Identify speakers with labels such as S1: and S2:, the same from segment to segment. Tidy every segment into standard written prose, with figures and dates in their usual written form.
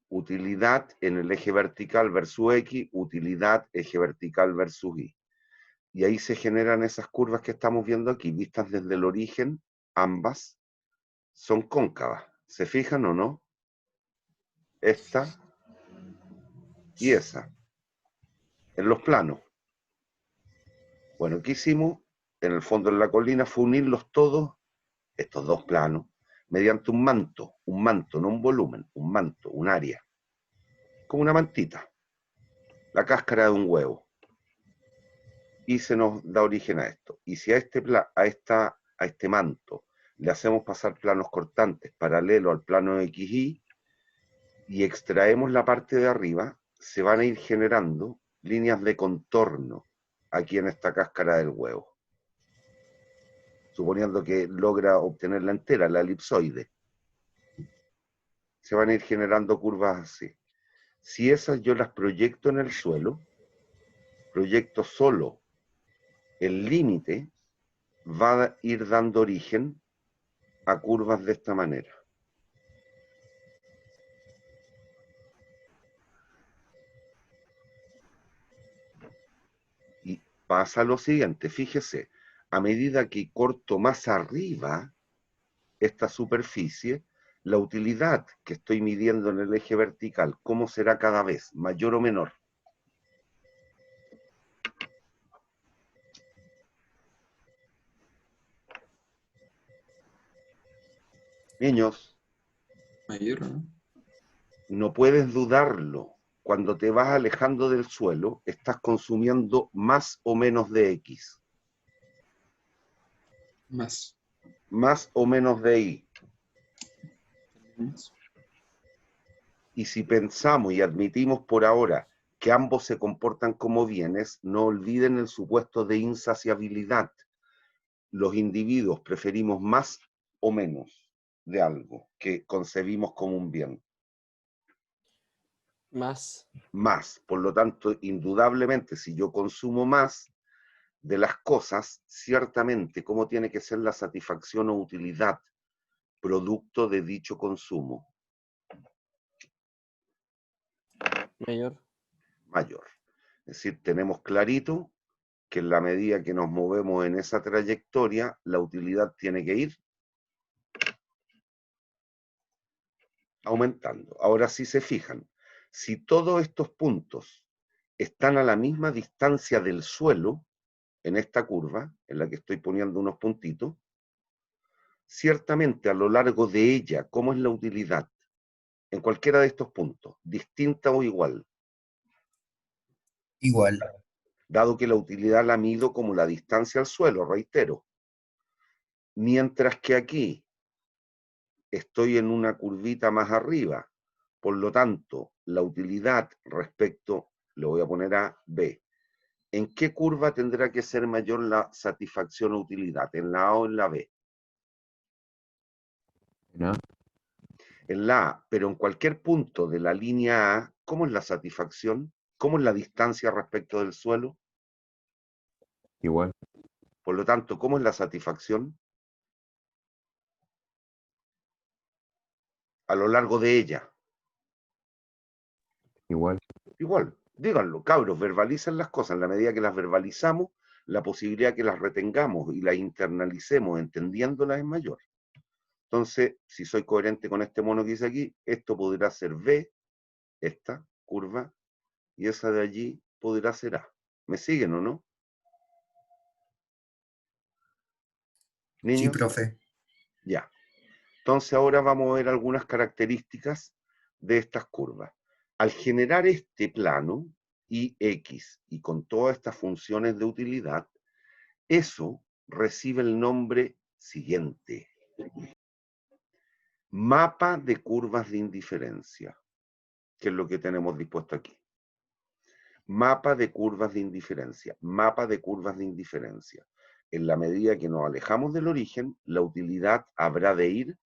S1: utilidad en el eje vertical versus X, utilidad eje vertical versus Y. Y ahí se generan esas curvas que estamos viendo aquí, vistas desde el origen, ambas son cóncavas. ¿Se fijan o no? Esta y esa, en los planos. Bueno, ¿qué hicimos? En el fondo de la colina fue unirlos todos, estos dos planos, mediante un manto, no un volumen, un manto, un área, como una mantita, la cáscara de un huevo. Y se nos da origen a esto. Y si a este manto le hacemos pasar planos cortantes paralelo al plano XY y extraemos la parte de arriba, se van a ir generando líneas de contorno aquí en esta cáscara del huevo. Suponiendo que logra obtener la entera, la elipsoide. Se van a ir generando curvas así. Si esas yo las proyecto en el suelo, proyecto solo el límite, va a ir dando origen a curvas de esta manera. Y pasa lo siguiente, fíjese, a medida que corto más arriba esta superficie, la utilidad que estoy midiendo en el eje vertical, ¿cómo será cada vez? ¿Mayor o menor? Niños,
S2: Mayor, ¿no?
S1: no puedes dudarlo. Cuando te vas alejando del suelo, estás consumiendo más o menos de X.
S2: Más.
S1: Más o menos de Y.
S2: Más.
S1: Y si pensamos y admitimos por ahora que ambos se comportan como bienes, no olviden el supuesto de insaciabilidad. Los individuos preferimos más o menos de algo que concebimos como un bien.
S3: Más.
S1: Más. Por lo tanto, indudablemente, si yo consumo más de las cosas, ciertamente, ¿cómo tiene que ser la satisfacción o utilidad producto de dicho consumo?
S3: Mayor.
S1: Mayor. Es decir, tenemos clarito que en la medida que nos movemos en esa trayectoria, la utilidad tiene que ir aumentando. Ahora, si se fijan, si todos estos puntos están a la misma distancia del suelo, en esta curva, en la que estoy poniendo unos puntitos, ciertamente a lo largo de ella, ¿cómo es la utilidad? En cualquiera de estos puntos, distinta o igual,
S4: Igual.
S1: dado que la utilidad la mido como la distancia al suelo, reitero. Mientras que aquí estoy en una curvita más arriba, por lo tanto, la utilidad respecto, le voy a poner a B. ¿En qué curva tendrá que ser mayor la satisfacción o utilidad? ¿En la A o en la B?
S5: ¿No?
S1: En la A, pero en cualquier punto de la línea A, ¿cómo es la satisfacción? ¿Cómo es la distancia respecto del suelo?
S5: Igual.
S1: Por lo tanto, ¿cómo es la satisfacción? A lo largo de ella.
S5: Igual.
S1: Igual, díganlo, cabros, verbalicen las cosas. En la medida que las verbalizamos, la posibilidad que las retengamos y las internalicemos entendiéndolas es mayor. Entonces, si soy coherente con este mono que dice aquí, esto podrá ser B, esta curva, y esa de allí podrá ser A. ¿Me siguen o no?
S4: Sí,
S1: ¿Niños?
S4: profe.
S1: Ya. Entonces ahora vamos a ver algunas características de estas curvas. Al generar este plano, IX, y con todas estas funciones de utilidad, eso recibe el nombre siguiente. Mapa de curvas de indiferencia, que es lo que tenemos dispuesto aquí. Mapa de curvas de indiferencia, mapa de curvas de indiferencia. En la medida que nos alejamos del origen, la utilidad habrá de ir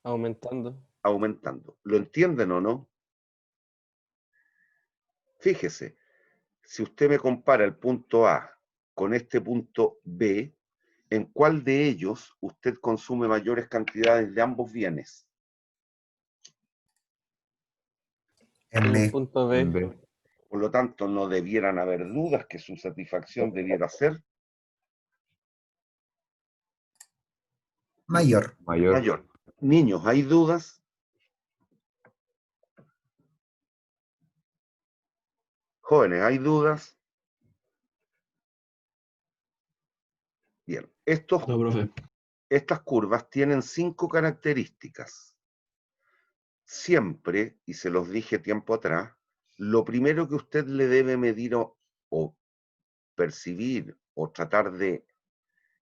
S3: Aumentando.
S1: aumentando. ¿Lo entienden o no? Fíjese, si usted me compara el punto A con este punto B, ¿En cuál de ellos usted consume mayores cantidades de ambos bienes?
S3: En el
S4: M.
S3: punto
S5: En
S3: B.
S5: B.
S1: Por lo tanto, no debieran haber dudas que su satisfacción debiera ser
S4: Mayor.
S5: Mayor.
S1: mayor. Niños, ¿hay dudas? Jóvenes, ¿hay dudas? Bien,
S2: No, profe.
S1: estas curvas tienen 5 características. Siempre, y se los dije tiempo atrás, lo primero que usted le debe medir o percibir o tratar de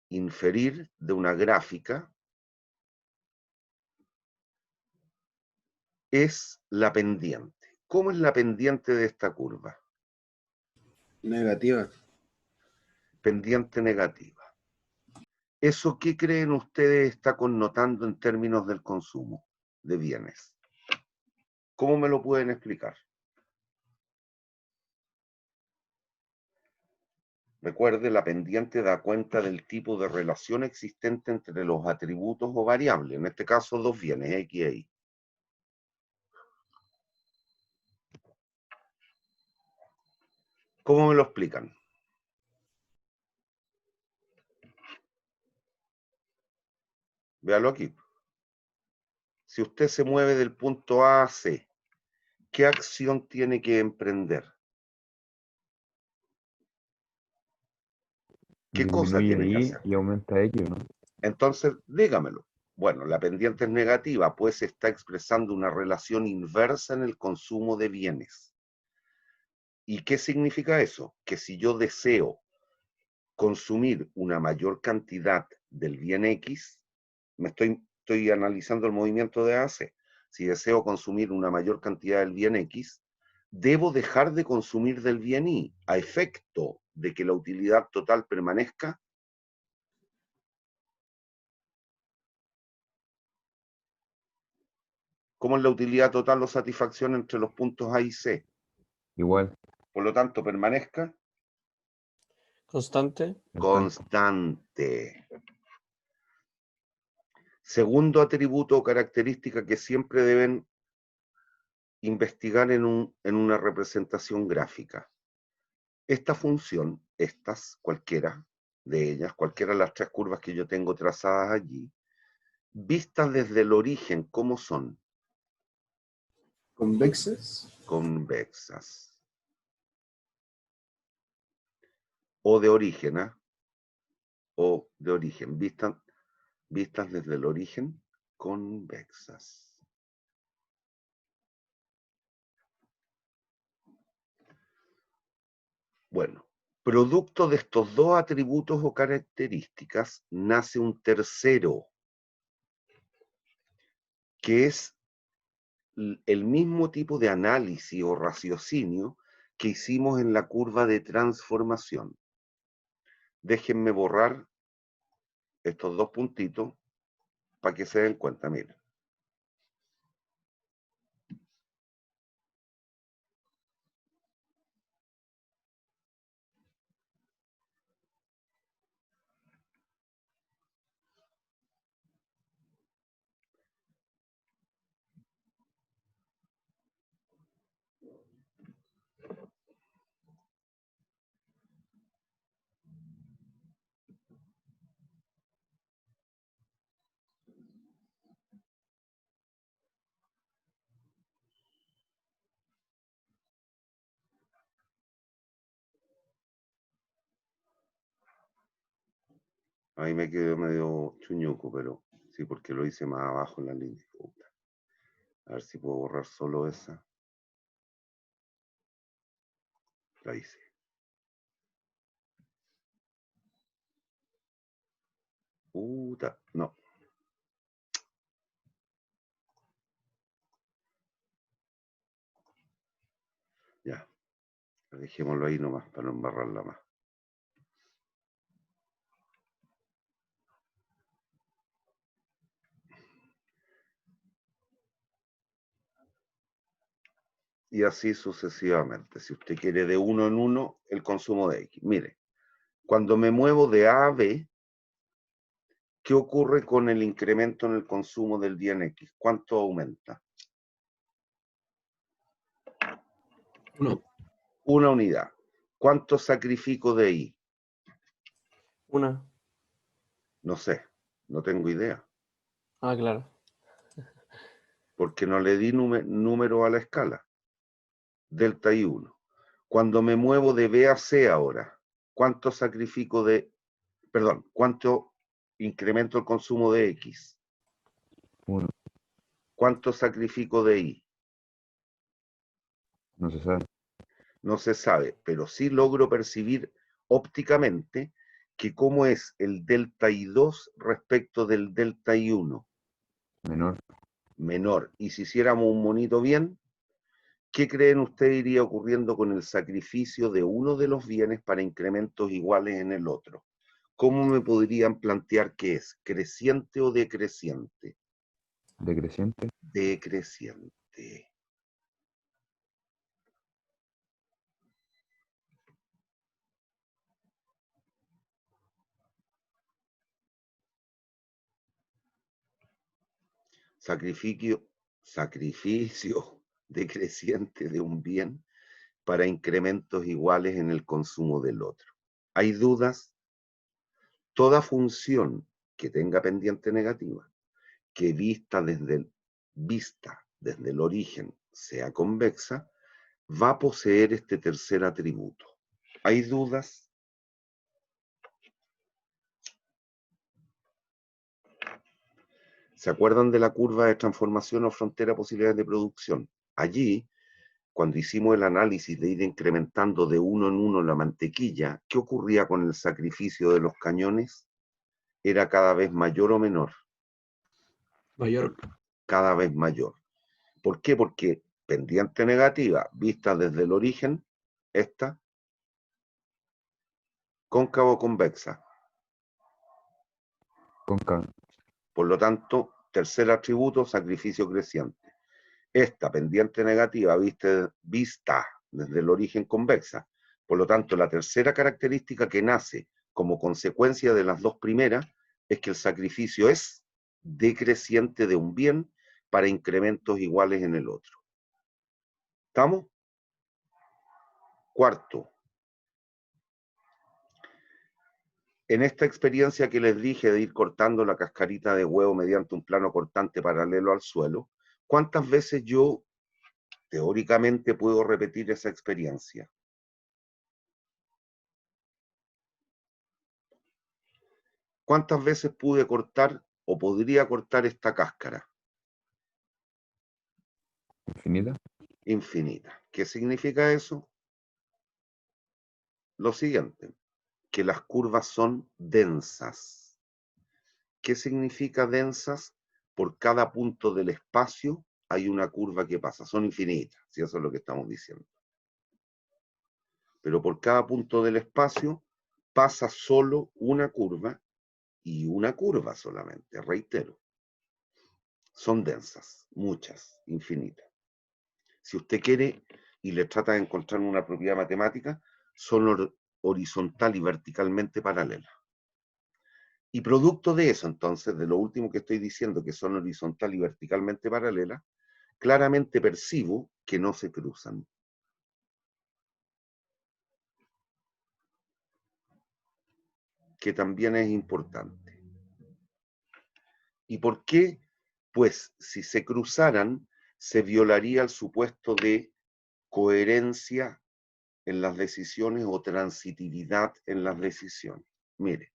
S1: inferir de una gráfica es la pendiente. ¿Cómo es la pendiente de esta curva?
S2: Negativa.
S1: Pendiente negativa. ¿Eso qué creen ustedes está connotando en términos del consumo de bienes? ¿Cómo me lo pueden explicar? Recuerde, la pendiente da cuenta del tipo de relación existente entre los atributos o variables, en este caso dos bienes, X e Y. ¿Cómo me lo explican? Véalo aquí. Si usted se mueve del punto A a C, ¿qué acción tiene que emprender? ¿Qué cosa
S5: Disminuye
S1: tiene que
S5: Y
S1: hacer?
S5: y aumenta X, ¿no?
S1: Entonces, dígamelo. Bueno, la pendiente es negativa, pues está expresando una relación inversa en el consumo de bienes. ¿Y qué significa eso? Que si yo deseo consumir una mayor cantidad del bien X, estoy analizando el movimiento de AC. Si deseo consumir una mayor cantidad del bien X, debo dejar de consumir del bien Y, a efecto de que la utilidad total permanezca. ¿Cómo es la utilidad total o satisfacción entre los puntos A y C?
S5: Igual.
S1: Por lo tanto, permanezca
S3: Constante.
S1: constante. Segundo atributo o característica que siempre deben investigar en una representación gráfica. Esta función, cualquiera de ellas, cualquiera de las 3 curvas que yo tengo trazadas allí, vistas desde el origen, ¿cómo son?
S2: Convexas.
S1: Convexas. O de origen, ¿ah? O de origen. Vistas desde el origen, convexas. Bueno, producto de estos dos atributos o características, nace un tercero, que es el mismo tipo de análisis o raciocinio que hicimos en la curva de transformación. Déjenme borrar estos 2 puntitos para que se den cuenta, miren. Ahí me quedó medio chuñuco, pero sí, porque lo hice más abajo en la línea. A ver si puedo borrar solo esa. La hice. No. Ya. Dejémoslo ahí nomás para no embarrarla más. Y así sucesivamente. Si usted quiere de uno en uno, el consumo de X. Mire, cuando me muevo de A a B, ¿qué ocurre con el incremento en el consumo del día en X? ¿Cuánto aumenta?
S2: 1.
S1: Una unidad. ¿Cuánto sacrifico de Y?
S4: Una.
S1: No sé, no tengo idea,
S4: Ah, claro.
S1: porque no le di número a la escala. Delta y 1. Cuando me muevo de B a C ahora, ¿cuánto sacrifico de, perdón, cuánto incremento el consumo de X?
S5: 1.
S1: ¿Cuánto sacrifico de Y?
S5: No se sabe.
S1: No se sabe, pero sí logro percibir ópticamente que cómo es el delta I2 respecto del delta I1.
S5: Menor.
S1: Menor. Y si hiciéramos un monito bien, ¿qué creen ustedes iría ocurriendo con el sacrificio de uno de los bienes para incrementos iguales en el otro? ¿Cómo me podrían plantear que es? ¿Creciente o decreciente?
S5: Decreciente.
S1: Decreciente. Sacrificio decreciente de un bien para incrementos iguales en el consumo del otro. ¿Hay dudas? Toda función que tenga pendiente negativa, que vista desde el origen sea convexa, va a poseer este tercer atributo. ¿Hay dudas? ¿Se acuerdan de la curva de transformación o frontera de posibilidades de producción? Allí, cuando hicimos el análisis de ir incrementando de uno en uno la mantequilla, ¿qué ocurría con el sacrificio de los cañones? ¿Era cada vez mayor o menor?
S2: Mayor.
S1: Cada vez mayor. ¿Por qué? Porque pendiente negativa, vista desde el origen, esta, cóncava o convexa.
S5: Cóncava.
S1: Por lo tanto, tercer atributo, sacrificio creciente. Esta pendiente negativa vista desde el origen convexa. Por lo tanto, la tercera característica que nace como consecuencia de las dos primeras es que el sacrificio es decreciente de un bien para incrementos iguales en el otro. ¿Estamos? Cuarto. En esta experiencia que les dije de ir cortando la cascarita de huevo mediante un plano cortante paralelo al suelo, ¿cuántas veces yo teóricamente puedo repetir esa experiencia? ¿Cuántas veces pude cortar o podría cortar esta cáscara?
S5: Infinita.
S1: Infinita. ¿Qué significa eso? Lo siguiente, que las curvas son densas. ¿Qué significa densas? Por cada punto del espacio hay una curva que pasa. Son infinitas, si eso es lo que estamos diciendo. Pero por cada punto del espacio pasa solo una curva y una curva solamente, reitero. Son densas, muchas, infinitas. Si usted quiere y le trata de encontrar una propiedad matemática, son horizontal y verticalmente paralelas. Y producto de eso, entonces, de lo último que estoy diciendo, que son horizontal y verticalmente paralelas, claramente percibo que no se cruzan. Que también es importante. ¿Y por qué? Pues si se cruzaran, se violaría el supuesto de coherencia en las decisiones o transitividad en las decisiones. Mire.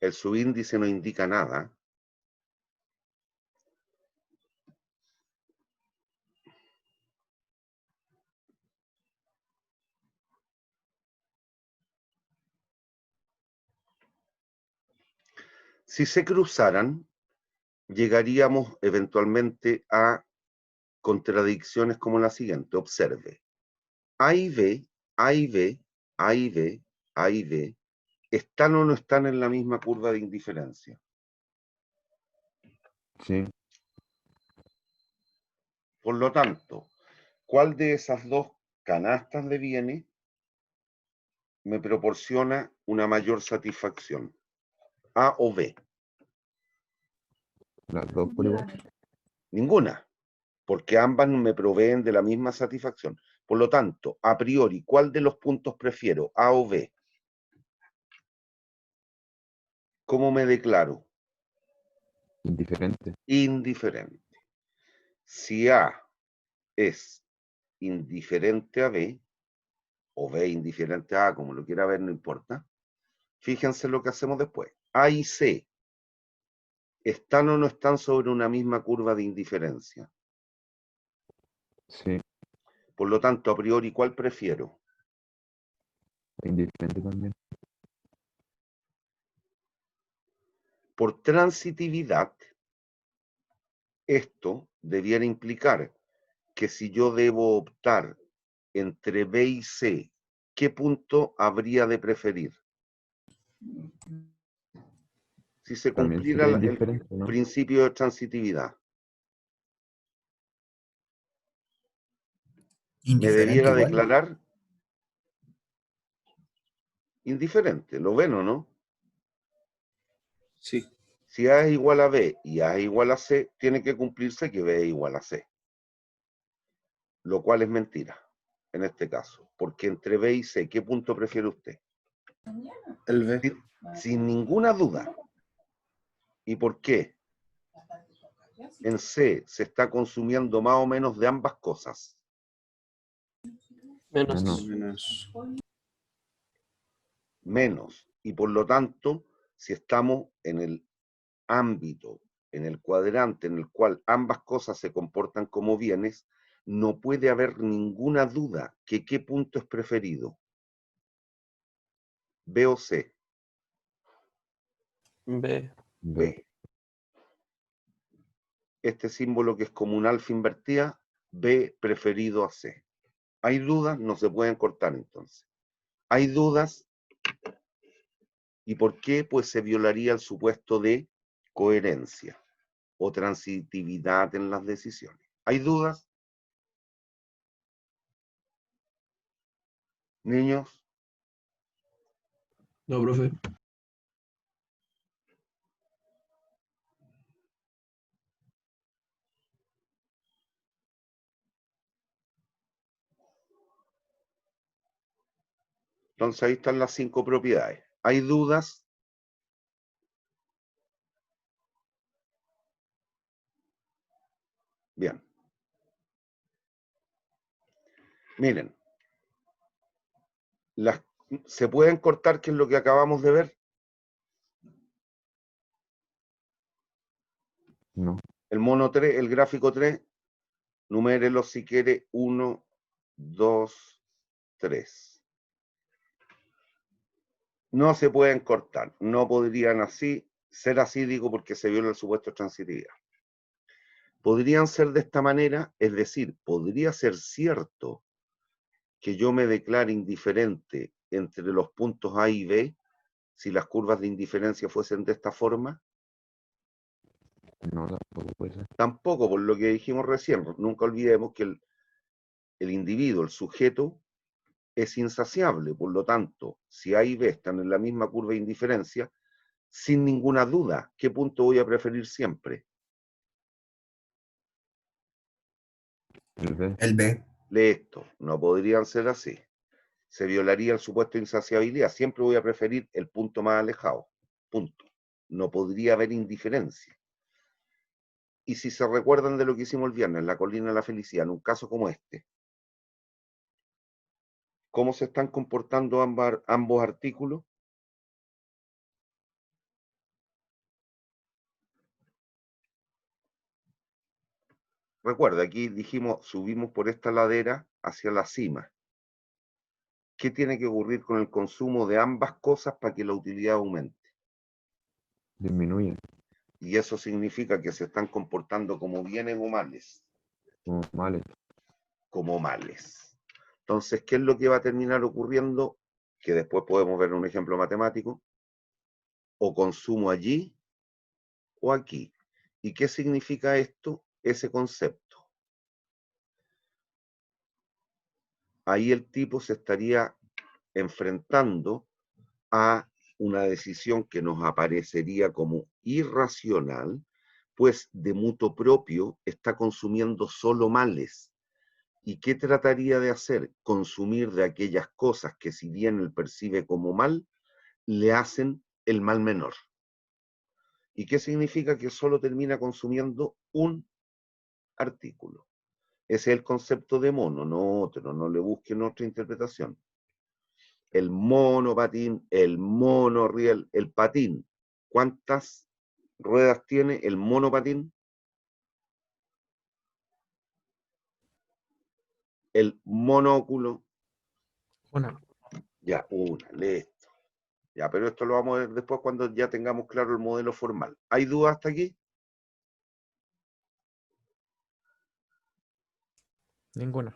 S1: El subíndice no indica nada. Si se cruzaran, llegaríamos eventualmente a contradicciones como la siguiente. Observe. A y B, A y B, A y B, A y B, ¿están o no están en la misma curva de indiferencia?
S5: Sí.
S1: Por lo tanto, ¿cuál de esas dos canastas de bienes me proporciona una mayor satisfacción? ¿A o B?
S5: Las dos por igual.
S1: Ninguna, porque ambas me proveen de la misma satisfacción. Por lo tanto, a priori, ¿cuál de los puntos prefiero, A o B? ¿Cómo me declaro?
S5: Indiferente.
S1: Indiferente. Si A es indiferente a B, o B indiferente a A, como lo quiera ver, no importa. Fíjense lo que hacemos después. A y C, ¿están o no están sobre una misma curva de indiferencia?
S5: Sí.
S1: Por lo tanto, a priori, ¿cuál prefiero?
S5: Indiferente también.
S1: Por transitividad, esto debiera implicar que si yo debo optar entre B y C, ¿qué punto habría de preferir? Si se
S5: También
S1: cumpliera
S5: sería
S1: el
S5: indiferente, ¿no?
S1: principio de transitividad, me
S3: Indiferente
S1: debiera
S3: igual.
S1: declarar indiferente. ¿Lo ven o no?
S2: Sí.
S1: Si A es igual a B y A es igual a C, tiene que cumplirse que B es igual a C. Lo cual es mentira, en este caso. Porque entre B y C, ¿qué punto prefiere usted?
S2: El B.
S1: Sin ninguna duda. ¿Y por qué? En C se está consumiendo más o menos de ambas cosas.
S4: Menos.
S5: No.
S2: Menos.
S1: Menos. Y por lo tanto, si estamos en el ámbito, en el cuadrante en el cual ambas cosas se comportan como bienes, no puede haber ninguna duda que qué punto es preferido. B o C.
S4: B.
S1: B. Este símbolo que es como un alfa invertida, B preferido a C. ¿Hay dudas? No se pueden cortar entonces. ¿Hay dudas? ¿Y por qué? Pues se violaría el supuesto de coherencia o transitividad en las decisiones. ¿Hay dudas? Niños,
S2: No, profe.
S1: entonces ahí están las 5 propiedades. ¿Hay dudas? Bien. Miren, ¿se pueden cortar qué es lo que acabamos de ver?
S5: No.
S1: El mono 3, el gráfico 3, numérelo si quiere 1, 2, 3. No se pueden cortar, no podrían ser así, digo, porque se viola el supuesto de transitividad. Podrían ser de esta manera, es decir, podría ser cierto que yo me declare indiferente entre los puntos A y B si las curvas de indiferencia fuesen de esta forma.
S5: No, tampoco puede ser.
S1: Tampoco, por lo que dijimos recién, nunca olvidemos que el individuo, el sujeto, es insaciable. Por lo tanto, si A y B están en la misma curva de indiferencia, sin ninguna duda, ¿qué punto voy a preferir siempre?
S5: El B.
S3: El B.
S1: Lee esto, no podrían ser así. Se violaría el supuesto de insaciabilidad. Siempre voy a preferir el punto más alejado. Punto. No podría haber indiferencia. Y si se recuerdan de lo que hicimos el viernes, la colina de la felicidad, en un caso como este, ¿cómo se están comportando ambos artículos? Recuerda, aquí dijimos, subimos por esta ladera hacia la cima. ¿Qué tiene que ocurrir con el consumo de ambas cosas para que la utilidad aumente?
S5: Disminuye.
S1: Y eso significa que se están comportando como bienes o males.
S5: Como males.
S1: como males. Entonces, ¿qué es lo que va a terminar ocurriendo? Que después podemos ver un ejemplo matemático. O consumo allí o aquí. ¿Y qué significa esto? Ese concepto. Ahí el tipo se estaría enfrentando a una decisión que nos aparecería como irracional, pues de mutuo propio está consumiendo solo males. ¿Y qué trataría de hacer? Consumir de aquellas cosas que, si bien él percibe como mal, le hacen el mal menor. ¿Y qué significa? Que solo termina consumiendo un artículo. Ese es el concepto de mono, no otro, no le busquen otra interpretación. El monopatín, el monorriel, el patín. ¿Cuántas ruedas tiene el monopatín? El monóculo.
S4: Una.
S1: Ya, una, listo. Ya, pero esto lo vamos a ver después cuando ya tengamos claro el modelo formal. ¿Hay dudas hasta aquí?
S4: Ninguna.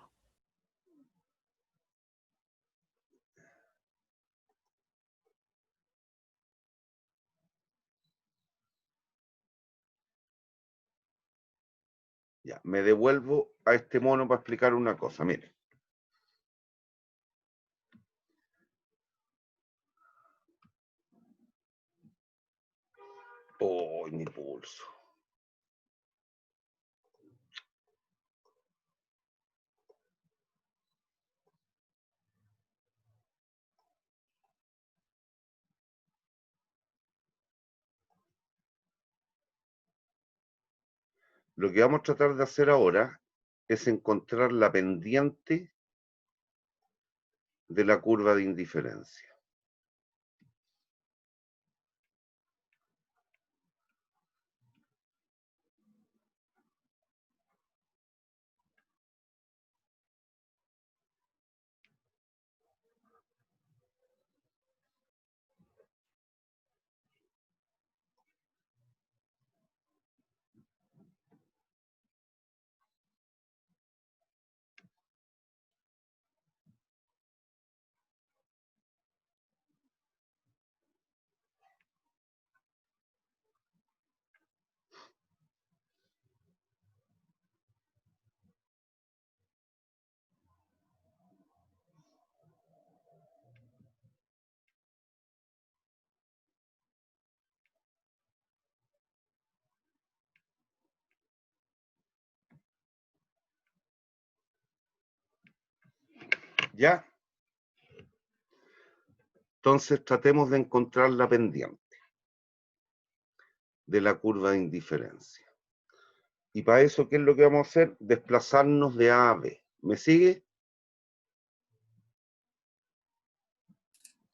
S1: Ya, me devuelvo a este mono para explicar una cosa. Mire. Oh, mi pulso. Lo que vamos a tratar de hacer ahora es encontrar la pendiente de la curva de indiferencia. ¿Ya? Entonces tratemos de encontrar la pendiente de la curva de indiferencia. Y para eso, ¿qué es lo que vamos a hacer? Desplazarnos de A a B. ¿Me sigue?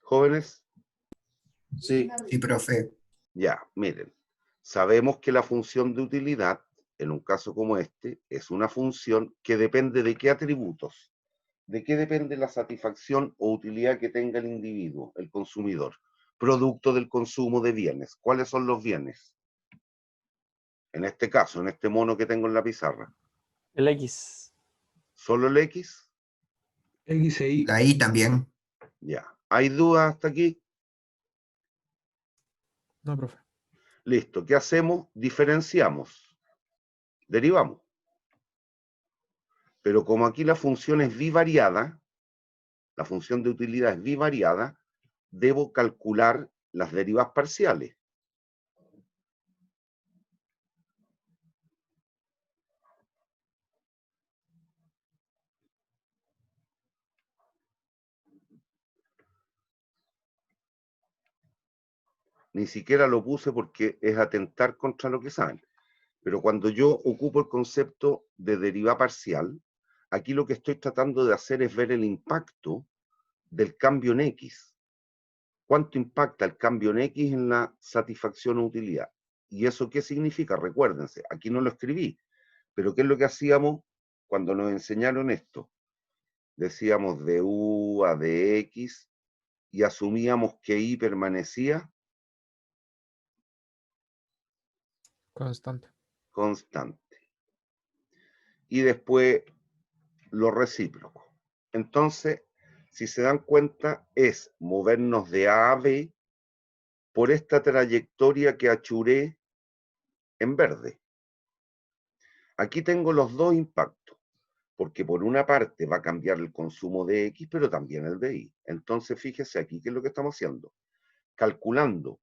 S1: ¿Jóvenes?
S2: Sí.
S3: Sí, profe.
S1: Ya, miren. Sabemos que la función de utilidad, en un caso como este, es una función que depende de qué atributos. ¿De qué depende la satisfacción o utilidad que tenga el individuo, el consumidor? Producto del consumo de bienes. ¿Cuáles son los bienes? En este caso, en este mono que tengo en la pizarra.
S4: El X.
S1: ¿Solo el X?
S6: X e Y.
S3: La I también.
S1: Ya. ¿Hay dudas hasta aquí?
S4: No, profe.
S1: Listo. ¿Qué hacemos? Diferenciamos. Derivamos. Pero como aquí la función es bivariada, la función de utilidad es bivariada, debo calcular las derivas parciales. Ni siquiera lo puse porque es atentar contra lo que saben. Pero cuando yo ocupo el concepto de deriva parcial, aquí lo que estoy tratando de hacer es ver el impacto del cambio en X. ¿Cuánto impacta el cambio en X en la satisfacción o utilidad? ¿Y eso qué significa? Recuérdense, aquí no lo escribí, pero ¿qué es lo que hacíamos cuando nos enseñaron esto? Decíamos de U a de X y asumíamos que Y permanecía
S4: Constante.
S1: constante. y después lo recíproco. Entonces, si se dan cuenta, es movernos de A a B por esta trayectoria que achuré en verde. Aquí tengo los dos impactos, porque por una parte va a cambiar el consumo de X, pero también el de Y. Entonces, fíjese aquí qué es lo que estamos haciendo. Calculando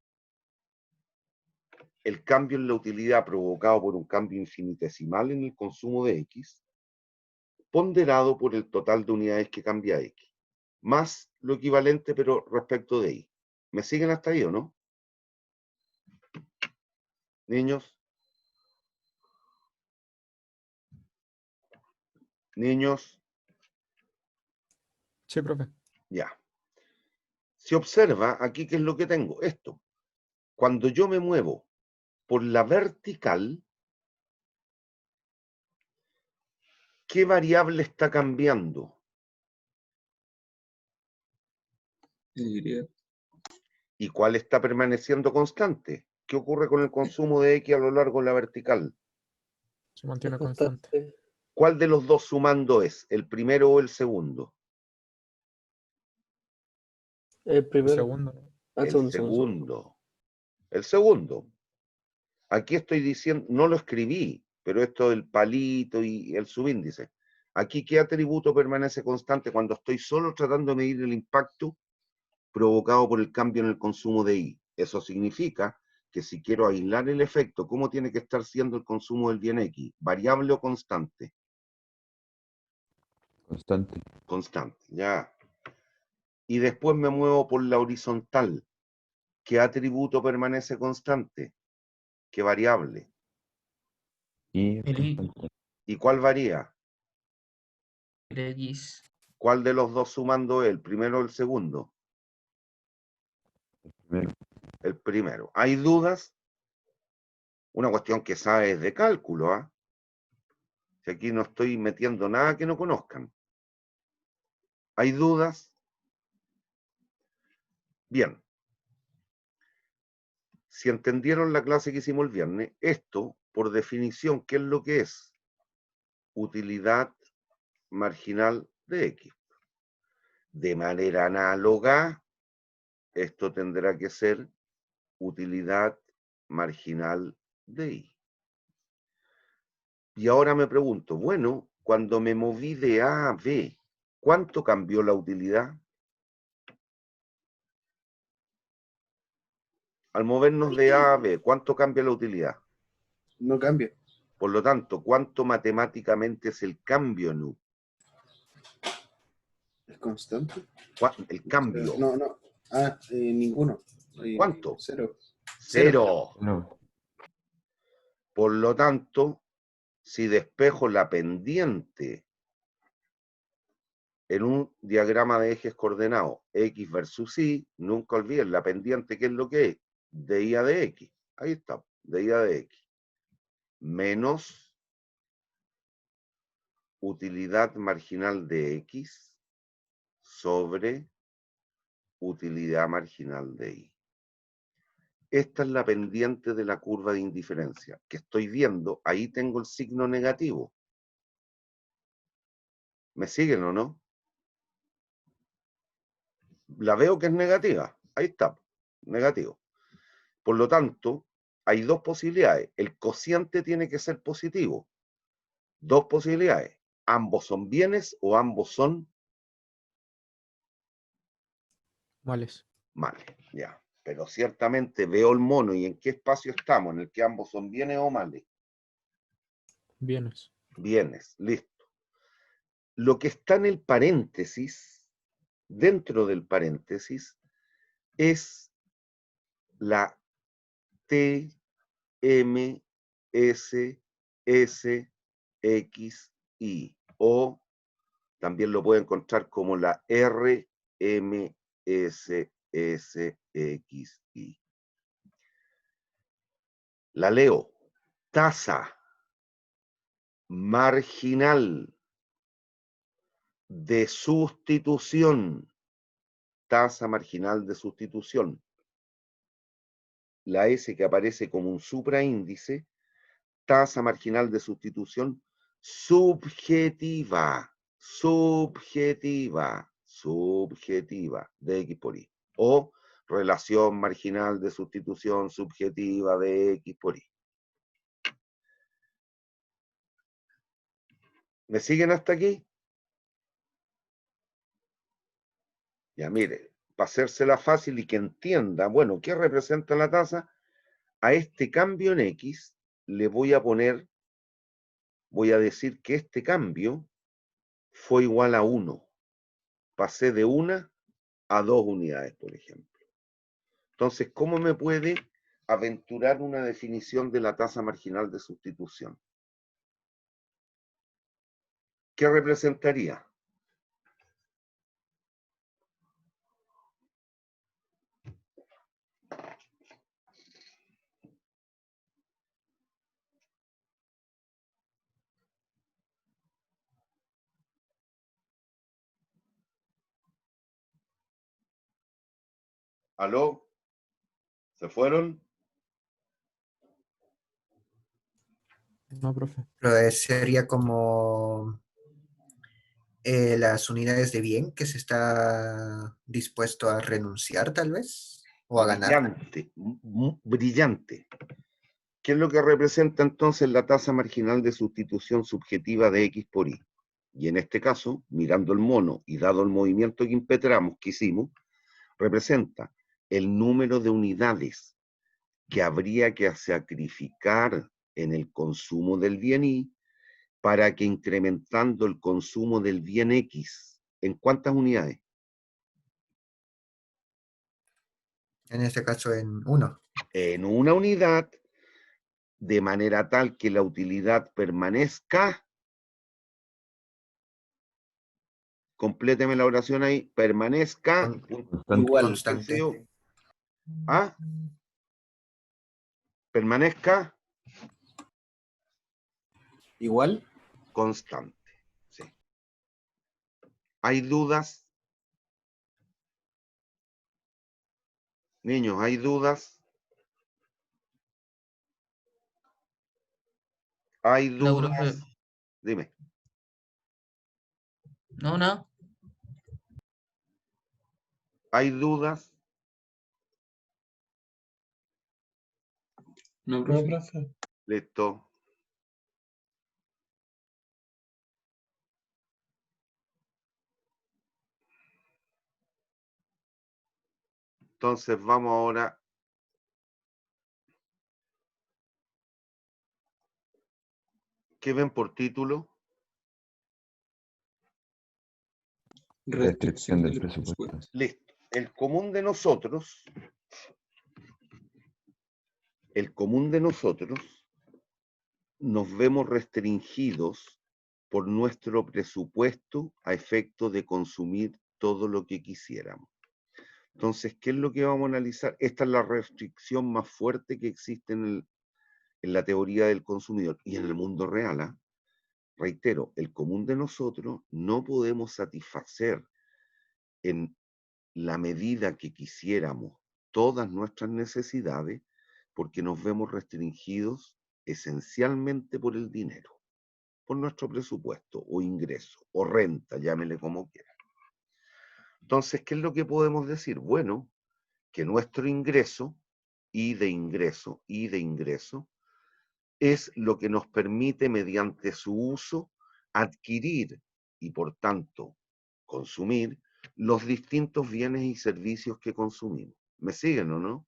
S1: el cambio en la utilidad provocado por un cambio infinitesimal en el consumo de X, ponderado por el total de unidades que cambia X, más lo equivalente pero respecto de Y. ¿Me siguen hasta ahí o no? Niños. Niños.
S4: Sí, profe.
S1: Ya. Si observa, aquí, ¿qué es lo que tengo? Esto. Cuando yo me muevo por la vertical, ¿qué variable está cambiando?
S2: Y.
S1: ¿Y cuál está permaneciendo constante? ¿Qué ocurre con el consumo de X a lo largo de la vertical?
S4: Se mantiene constante.
S1: ¿Cuál de los dos sumando es? ¿El primero o el segundo?
S7: El
S4: El
S7: primero.
S4: segundo.
S1: El
S7: Segundo.
S1: segundo. El segundo. Aquí estoy diciendo, no lo escribí, pero esto del palito y el subíndice. Aquí, ¿qué atributo permanece constante cuando estoy solo tratando de medir el impacto provocado por el cambio en el consumo de Y? Eso significa que si quiero aislar el efecto, ¿cómo tiene que estar siendo el consumo del bien X? ¿Variable o constante?
S5: Constante.
S1: Constante, ya. Y después me muevo por la horizontal. ¿Qué atributo permanece constante? ¿Qué variable?
S5: Y
S6: El Y.
S5: constante.
S1: ¿Y cuál varía?
S6: El X.
S1: ¿Cuál de los dos sumando es? ¿El primero o el segundo?
S5: Primero.
S1: El primero. ¿Hay dudas? Una cuestión que sabes de cálculo, ¿ah? Si aquí no estoy metiendo nada que no conozcan. ¿Hay dudas? Bien. Si entendieron la clase que hicimos el viernes, esto, por definición, ¿qué es lo que es? Utilidad marginal de X. De manera análoga, esto tendrá que ser utilidad marginal de Y. Y ahora me pregunto, bueno, cuando me moví de A a B, ¿cuánto cambió la utilidad? Al movernos de A a B, ¿cuánto cambia la utilidad?
S2: No cambia.
S1: Por lo tanto, ¿cuánto matemáticamente es el cambio en U?
S2: ¿Es constante?
S1: El cambio.
S2: No. Ninguno.
S1: ¿Cuánto?
S2: Cero.
S1: Cero.
S5: No.
S1: Por lo tanto, si despejo la pendiente en un diagrama de ejes coordenados X versus Y, nunca olviden la pendiente, ¿qué es lo que es? De Y a de X. Ahí está, de Y a de X. Menos utilidad marginal de X sobre utilidad marginal de Y. Esta es la pendiente de la curva de indiferencia que estoy viendo. Ahí tengo el signo negativo. ¿Me siguen o no? La veo que es negativa. Ahí está, negativo. Por lo tanto, hay dos posibilidades. El cociente tiene que ser positivo. Dos posibilidades. Ambos son bienes o ambos son
S4: Males.
S1: males. Ya. Pero ciertamente veo el mono y en qué espacio estamos, en el que ambos son bienes o males.
S4: Bienes.
S1: Bienes, listo. Lo que está en el paréntesis, dentro del paréntesis, es la T, M, S, S, X, Y. O también lo puede encontrar como la R, M, S, S, X, Y. La leo. Tasa marginal de sustitución. Tasa marginal de sustitución. La S que aparece como un supraíndice, tasa marginal de sustitución subjetiva de X por Y. O relación marginal de sustitución subjetiva de X por Y. ¿Me siguen hasta aquí? Ya, mire, para hacérsela fácil y que entienda, bueno, ¿qué representa la tasa? A este cambio en X le voy a decir que este cambio fue igual a 1. Pasé de 1 a 2 unidades, por ejemplo. Entonces, ¿cómo me puede aventurar una definición de la tasa marginal de sustitución? ¿Qué representaría? ¿Aló? ¿Se fueron?
S4: No, profe.
S3: Pero sería como las unidades de bien que se está dispuesto a renunciar, tal vez, o a ganar.
S1: Brillante, brillante. ¿Qué es lo que representa entonces la tasa marginal de sustitución subjetiva de X por Y? Y en este caso, mirando el mono y dado el movimiento que impetramos, que hicimos, representa el número de unidades que habría que sacrificar en el consumo del bien Y para que incrementando el consumo del bien X, ¿en cuántas unidades?
S3: En este caso, en 1.
S1: En una unidad, de manera tal que la utilidad permanezca. Compléteme la oración ahí. Permanezca.
S2: Igual.
S3: Constante.
S1: Deseo. ¿Ah? Permanezca
S2: Igual.
S1: constante. Sí. ¿Hay dudas? Niños, ¿hay dudas? ¿Hay
S6: No,
S1: dudas?
S6: profe.
S1: Dime.
S6: No.
S1: ¿Hay dudas?
S2: No, profe.
S1: Listo. Entonces vamos ahora. ¿Qué ven por título?
S5: Restricción del presupuesto.
S1: Listo. El común de nosotros nos vemos restringidos por nuestro presupuesto a efecto de consumir todo lo que quisiéramos. Entonces, ¿qué es lo que vamos a analizar? Esta es la restricción más fuerte que existe en la teoría del consumidor y en el mundo real. ¿Ah? Reitero, el común de nosotros no podemos satisfacer en la medida que quisiéramos todas nuestras necesidades porque nos vemos restringidos esencialmente por el dinero, por nuestro presupuesto o ingreso o renta, llámele como quiera. Entonces, ¿qué es lo que podemos decir? Bueno, que nuestro ingreso y de ingreso es lo que nos permite mediante su uso adquirir y por tanto consumir los distintos bienes y servicios que consumimos. ¿Me siguen o no?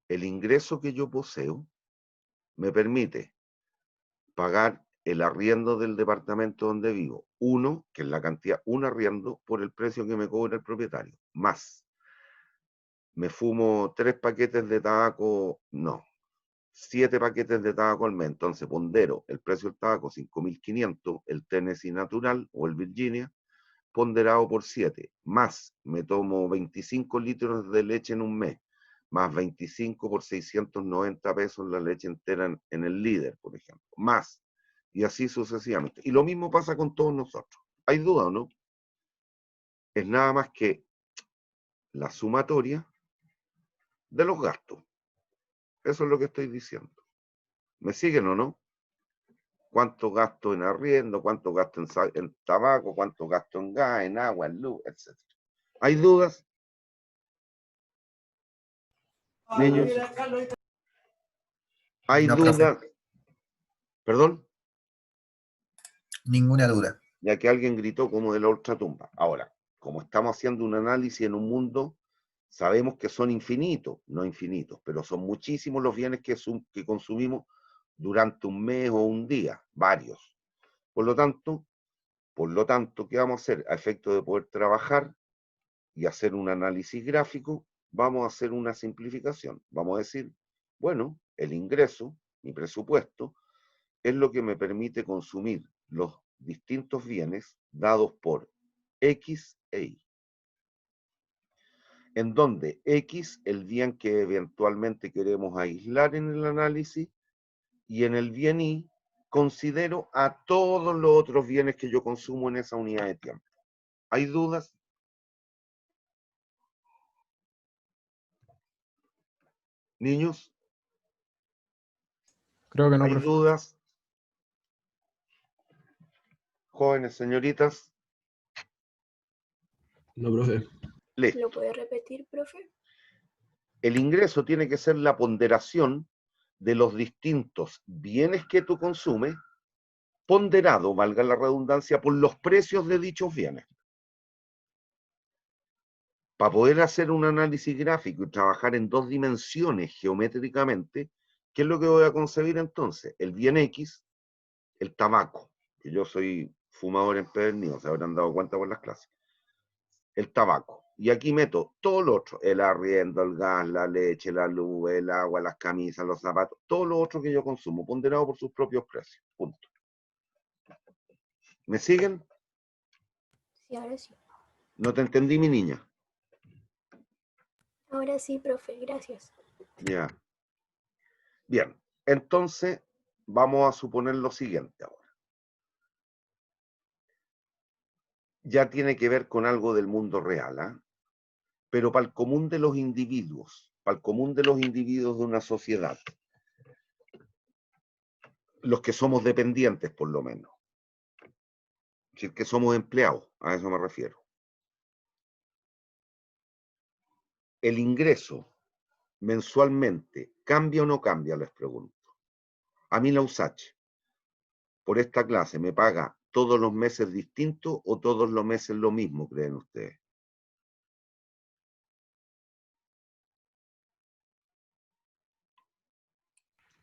S1: El ingreso que yo poseo me permite pagar el arriendo del departamento donde vivo. Uno, que es la cantidad, un arriendo por el precio que me cobra el propietario. Más, me fumo 3 paquetes de tabaco, no, 7 paquetes de tabaco al mes. Entonces pondero el precio del tabaco 5.500, el Tennessee Natural o el Virginia, ponderado por 7. Más, me tomo 25 litros de leche en un mes. Más 25 por 690 pesos la leche entera en el Líder, por ejemplo. Más. Y así sucesivamente. Y lo mismo pasa con todos nosotros. ¿Hay duda o no? Es nada más que la sumatoria de los gastos. Eso es lo que estoy diciendo. ¿Me siguen o no? cuánto gasto en arriendo, cuánto gasto en tabaco, cuánto gasto en gas, en agua, en luz, etc. ¿Hay dudas? Niños, ¿hay
S3: No, profe.
S1: dudas? ¿Perdón?
S3: Ninguna duda.
S1: Ya que alguien gritó como de la ultratumba. Ahora, como estamos haciendo un análisis en un mundo, sabemos que son infinitos, no infinitos, pero son muchísimos los bienes que consumimos durante un mes o un día, varios. Por lo tanto, ¿qué vamos a hacer? A efecto de poder trabajar y hacer un análisis gráfico, vamos a hacer una simplificación. Vamos a decir, bueno, el ingreso, mi presupuesto, es lo que me permite consumir los distintos bienes dados por X e Y. En donde X, el bien que eventualmente queremos aislar en el análisis, y en el bien Y, considero a todos los otros bienes que yo consumo en esa unidad de tiempo. ¿Hay dudas? Niños,
S4: Creo que no,
S1: ¿hay
S4: profe.
S1: dudas? Jóvenes, señoritas,
S7: No, profe.
S1: listo.
S8: ¿Lo puede repetir, profe?
S1: El ingreso tiene que ser la ponderación de los distintos bienes que tú consumes, ponderado, valga la redundancia, por los precios de dichos bienes. Para poder hacer un análisis gráfico y trabajar en dos dimensiones geométricamente, ¿qué es lo que voy a concebir entonces? El bien X, el tabaco, que yo soy fumador empedernido, se habrán dado cuenta por las clases. El tabaco. Y aquí meto todo lo otro, el arriendo, el gas, la leche, la luz, el agua, las camisas, los zapatos, todo lo otro que yo consumo, ponderado por sus propios precios. Punto. ¿Me siguen?
S8: Sí, ahora sí.
S1: No te entendí, mi niña.
S8: Ahora sí, profe, gracias.
S1: Ya. Bien, entonces vamos a suponer lo siguiente ahora. Ya tiene que ver con algo del mundo real, ¿eh? Pero para el común de los individuos, para el común de los individuos de una sociedad, los que somos dependientes por lo menos, es decir, que somos empleados, a eso me refiero. El ingreso mensualmente, ¿cambia o no cambia? Les pregunto. A mí la USACH, por esta clase, ¿me paga todos los meses distinto o todos los meses lo mismo, creen ustedes?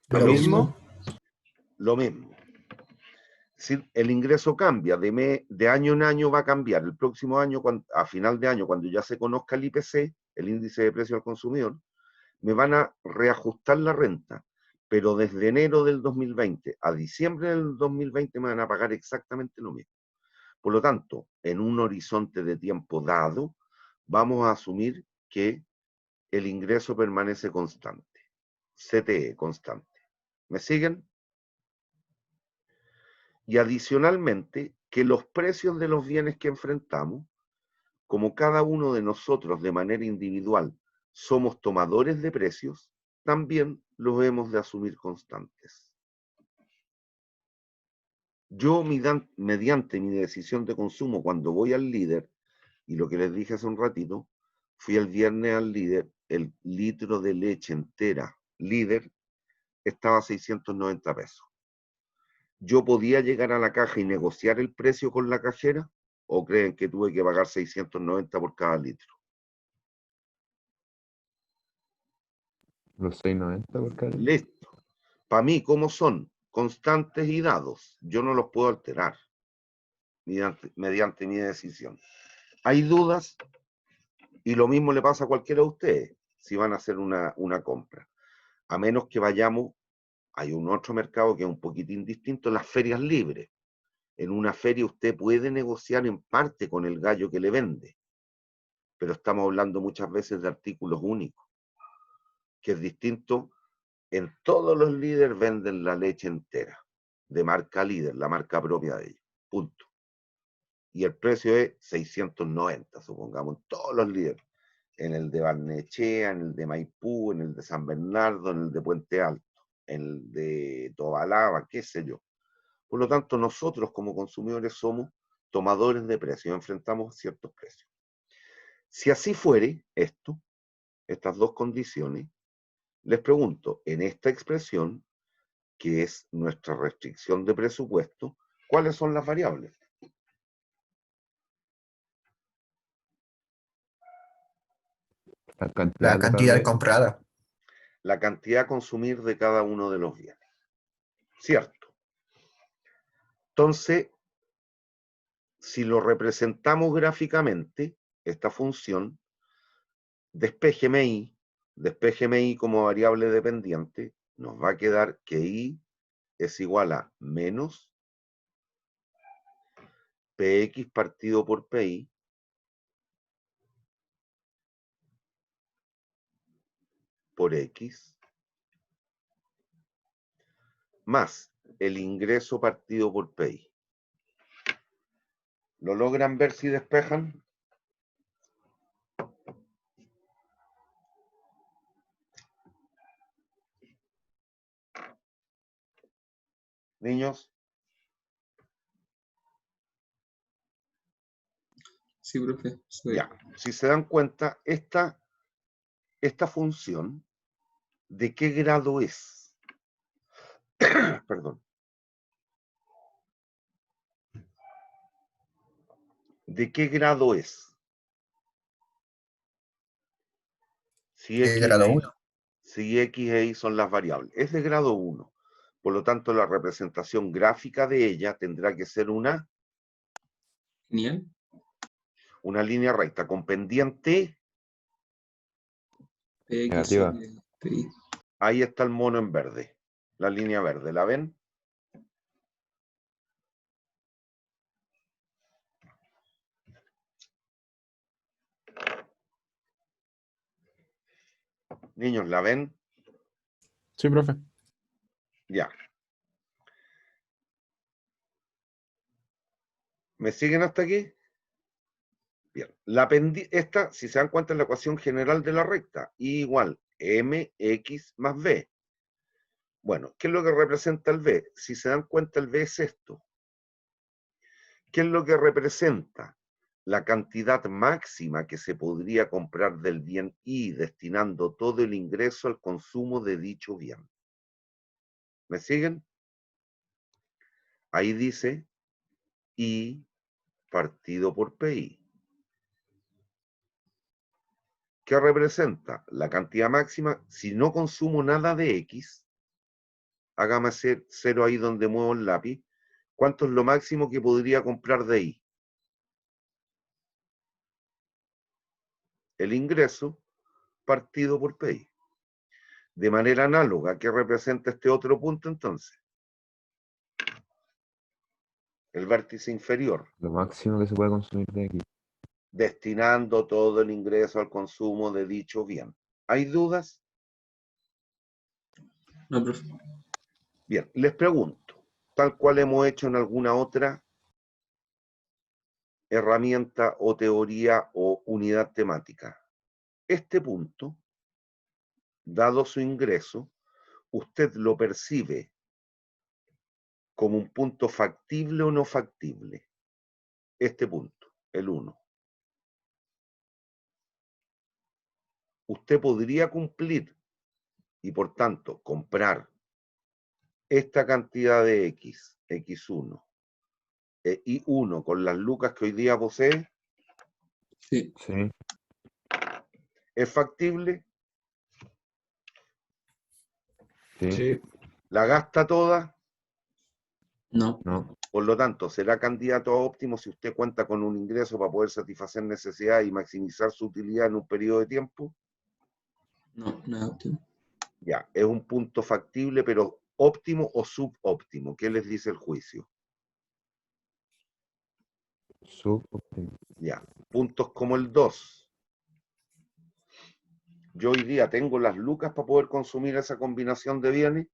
S7: ¿Lo mismo?
S1: Lo mismo. Si el ingreso cambia, de año en año va a cambiar. El próximo año, a final de año, cuando ya se conozca el IPC, el índice de precio al consumidor, me van a reajustar la renta, pero desde enero del 2020 a diciembre del 2020 me van a pagar exactamente lo mismo. Por lo tanto, en un horizonte de tiempo dado, vamos a asumir que el ingreso permanece constante, CTE constante. ¿Me siguen? Y adicionalmente, que los precios de los bienes que enfrentamos, como cada uno de nosotros de manera individual somos tomadores de precios, también los hemos de asumir constantes. Yo, mediante mi decisión de consumo, cuando voy al líder, y lo que les dije hace un ratito, fui el viernes al líder, el litro de leche entera líder estaba a 690 pesos. ¿Yo podía llegar a la caja y negociar el precio con la cajera? ¿O creen que tuve que pagar 690 por cada litro?
S5: Los 6.90 por cada litro.
S1: Listo. Para mí, ¿cómo son? Constantes y dados. Yo no los puedo alterar mediante mi decisión. ¿Hay dudas? Y lo mismo le pasa a cualquiera de ustedes si van a hacer una compra. A menos que vayamos, hay un otro mercado que es un poquitín distinto, las ferias libres. En una feria usted puede negociar en parte con el gallo que le vende, pero estamos hablando muchas veces de artículos únicos, que es distinto. En todos los líderes venden la leche entera, de marca líder, la marca propia de ellos, punto. Y el precio es 690, supongamos, en todos los líderes. En el de Barnechea, en el de Maipú, en el de San Bernardo, en el de Puente Alto, en el de Tobalaba, qué sé yo. Por lo tanto, nosotros como consumidores somos tomadores de precios, enfrentamos ciertos precios. Si así fuere esto, estas dos condiciones, les pregunto, en esta expresión, que es nuestra restricción de presupuesto, ¿cuáles son las variables?
S3: La
S5: de
S3: cantidad
S5: cada-
S3: comprada.
S1: La cantidad a consumir de cada uno de los bienes. ¿Cierto? Entonces, si lo representamos gráficamente, esta función, despéjeme I como variable dependiente, nos va a quedar que I es igual a menos Px partido por Pi por X más el ingreso partido por Pi. ¿Lo logran ver si despejan? Niños,
S7: Sí, profe. Soy.
S1: ya. Si se dan cuenta, esta función, ¿de qué grado es? Perdón. ¿De qué grado es? Si
S3: De grado 1.
S1: Si X e Y son las variables. Es de grado 1. Por lo tanto, la representación gráfica de ella tendrá que ser una
S7: Genial.
S1: línea recta con pendiente.
S7: PX
S5: Negativa.
S7: sobre PI.
S1: Ahí está el mono en verde. La línea verde, ¿la ven? Niños, ¿la ven?
S4: Sí, profe.
S1: Ya. ¿Me siguen hasta aquí? Bien. Esta, si se dan cuenta, es la ecuación general de la recta. I igual mx más b. Bueno, ¿qué es lo que representa el b? Si se dan cuenta, el b es esto. ¿Qué es lo que representa? La cantidad máxima que se podría comprar del bien I, destinando todo el ingreso al consumo de dicho bien. ¿Me siguen? Ahí dice I partido por PI. ¿Qué representa? La cantidad máxima, si no consumo nada de X, hágame hacer 0 ahí donde muevo el lápiz, ¿cuánto es lo máximo que podría comprar de I? El ingreso partido por PI. De manera análoga, ¿qué representa este otro punto entonces? El vértice inferior,
S5: Lo máximo que se puede consumir de aquí.
S1: destinando todo el ingreso al consumo de dicho bien. ¿Hay dudas?
S7: No, profe.
S1: Bien, les pregunto, tal cual hemos hecho en alguna otra herramienta o teoría o unidad temática. Este punto, dado su ingreso, ¿usted lo percibe como un punto factible o no factible? Este punto, el 1. Usted podría cumplir y por tanto comprar esta cantidad de X, X1, y 1 con las lucas que hoy día posee.
S7: Sí.
S5: Sí.
S1: ¿Es factible?
S5: Sí.
S3: Sí.
S1: ¿La gasta toda?
S7: No.
S5: No.
S1: Por lo tanto, será candidato a óptimo si usted cuenta con un ingreso para poder satisfacer necesidades y maximizar su utilidad en un periodo de tiempo.
S7: No, no es óptimo.
S1: Ya, es un punto factible, pero óptimo o subóptimo. ¿Qué les dice el juicio?
S5: Subóptimo.
S1: Ya, puntos como el 2. Yo hoy día tengo las lucas para poder consumir esa combinación de bienes.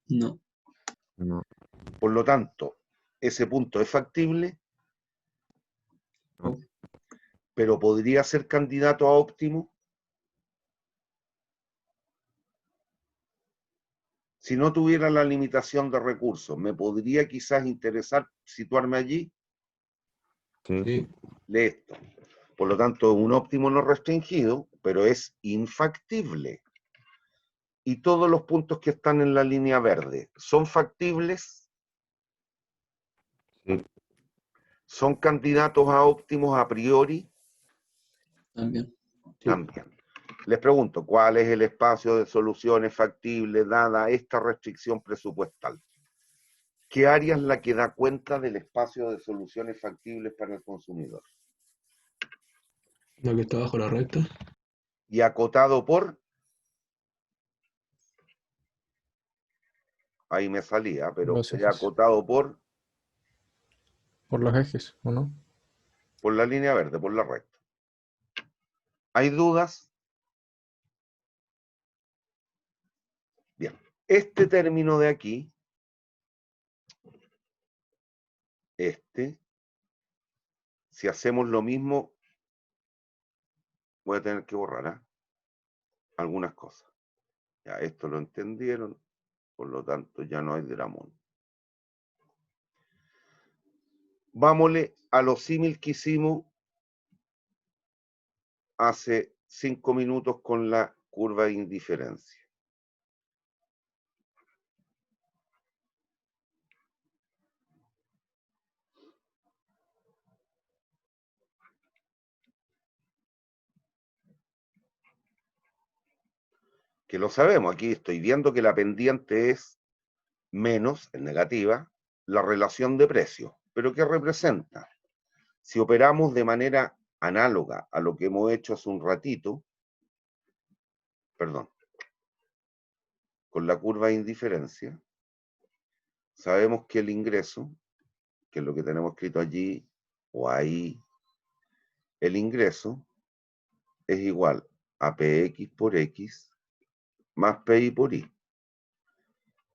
S7: No.
S5: No.
S1: Por lo tanto, ese punto es factible,
S5: No.
S1: pero podría ser candidato a óptimo. Si no tuviera la limitación de recursos, ¿me podría quizás interesar situarme allí?
S5: Sí.
S7: Sí.
S1: Listo. Por lo tanto, un óptimo no restringido, pero es infactible. Y todos los puntos que están en la línea verde, ¿son factibles?
S5: Sí.
S1: ¿Son candidatos a óptimos a priori?
S7: También. Sí.
S1: También. Les pregunto, ¿cuál es el espacio de soluciones factibles dada esta restricción presupuestal? ¿Qué área es la que da cuenta del espacio de soluciones factibles para el consumidor?
S7: La que está bajo la recta.
S1: Y acotado por... Ahí me salía, pero
S4: Los
S1: sería
S4: ejes.
S1: acotado por
S4: Por los ejes, ¿o no?
S1: la línea verde, por la recta. ¿Hay dudas? Bien. Este término de aquí, si hacemos lo mismo, voy a tener que borrar algunas cosas. Ya, esto lo entendieron, por lo tanto ya no hay dramón. Vámosle a lo símil que hicimos hace 5 minutos con la curva de indiferencia. Que lo sabemos, aquí estoy viendo que la pendiente es menos, en negativa, la relación de precios. ¿Pero qué representa? Si operamos de manera análoga a lo que hemos hecho hace un ratito, perdón, con la curva de indiferencia, sabemos que el ingreso, que es lo que tenemos escrito allí o ahí, el ingreso es igual a PX por X más PI por Y.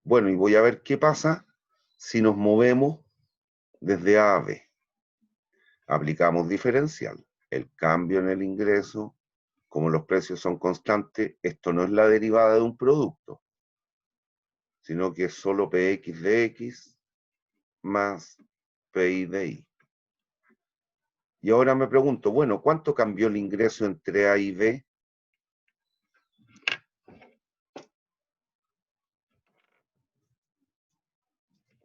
S1: Bueno, y voy a ver qué pasa si nos movemos desde A a B. Aplicamos diferencial. El cambio en el ingreso, como los precios son constantes, esto no es la derivada de un producto, sino que es solo PX de X más PI de Y. Y ahora me pregunto, bueno, ¿cuánto cambió el ingreso entre A y B?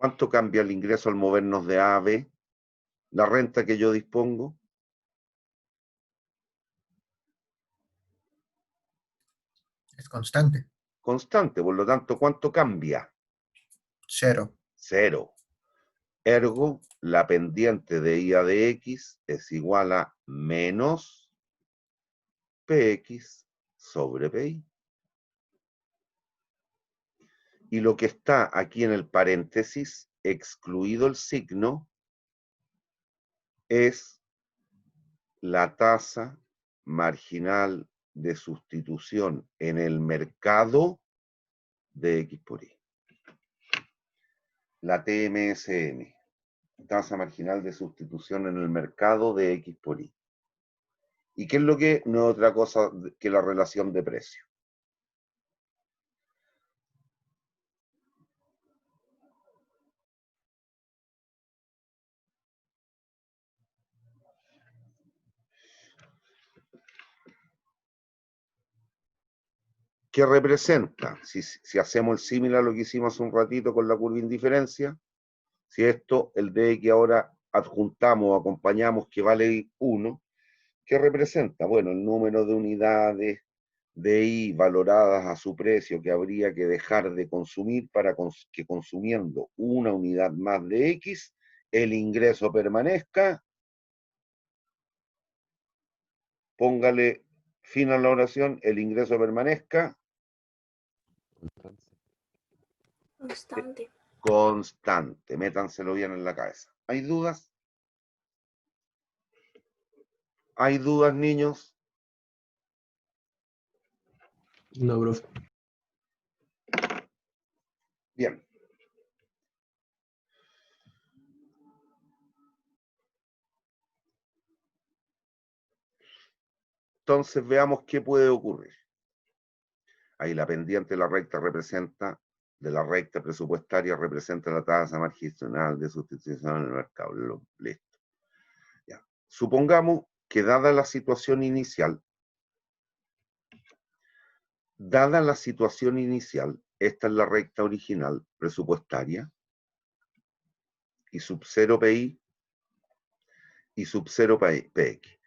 S1: ¿Cuánto cambia el ingreso al movernos de A a B? La renta que yo dispongo.
S3: Es constante.
S1: Constante, por lo tanto, ¿cuánto cambia?
S3: 0.
S1: 0. Ergo, la pendiente de I a de X es igual a menos PX sobre PI. Y lo que está aquí en el paréntesis, excluido el signo, es la tasa marginal de sustitución en el mercado de X por Y. La TMSM, tasa marginal de sustitución en el mercado de X por Y. ¿Y qué es lo que no es otra cosa que la relación de precio? ¿Qué representa? Si hacemos el símil a lo que hicimos hace un ratito con la curva de indiferencia, si esto, el DX ahora adjuntamos o acompañamos que vale 1, ¿qué representa? Bueno, el número de unidades de I valoradas a su precio que habría que dejar de consumir para que consumiendo una unidad más de X, el ingreso permanezca. Póngale fin a la oración, el ingreso permanezca
S8: Constante.
S1: constante. Métanselo bien en la cabeza. ¿Hay dudas? ¿Hay dudas, niños?
S7: No, profe.
S1: Bien. Entonces veamos qué puede ocurrir. Ahí la pendiente de la recta representa de la recta presupuestaria representa la tasa marginal de sustitución en el mercado. Listo. Ya. Supongamos que dada la situación inicial, esta es la recta original presupuestaria, y sub 0 PI y sub 0 PX.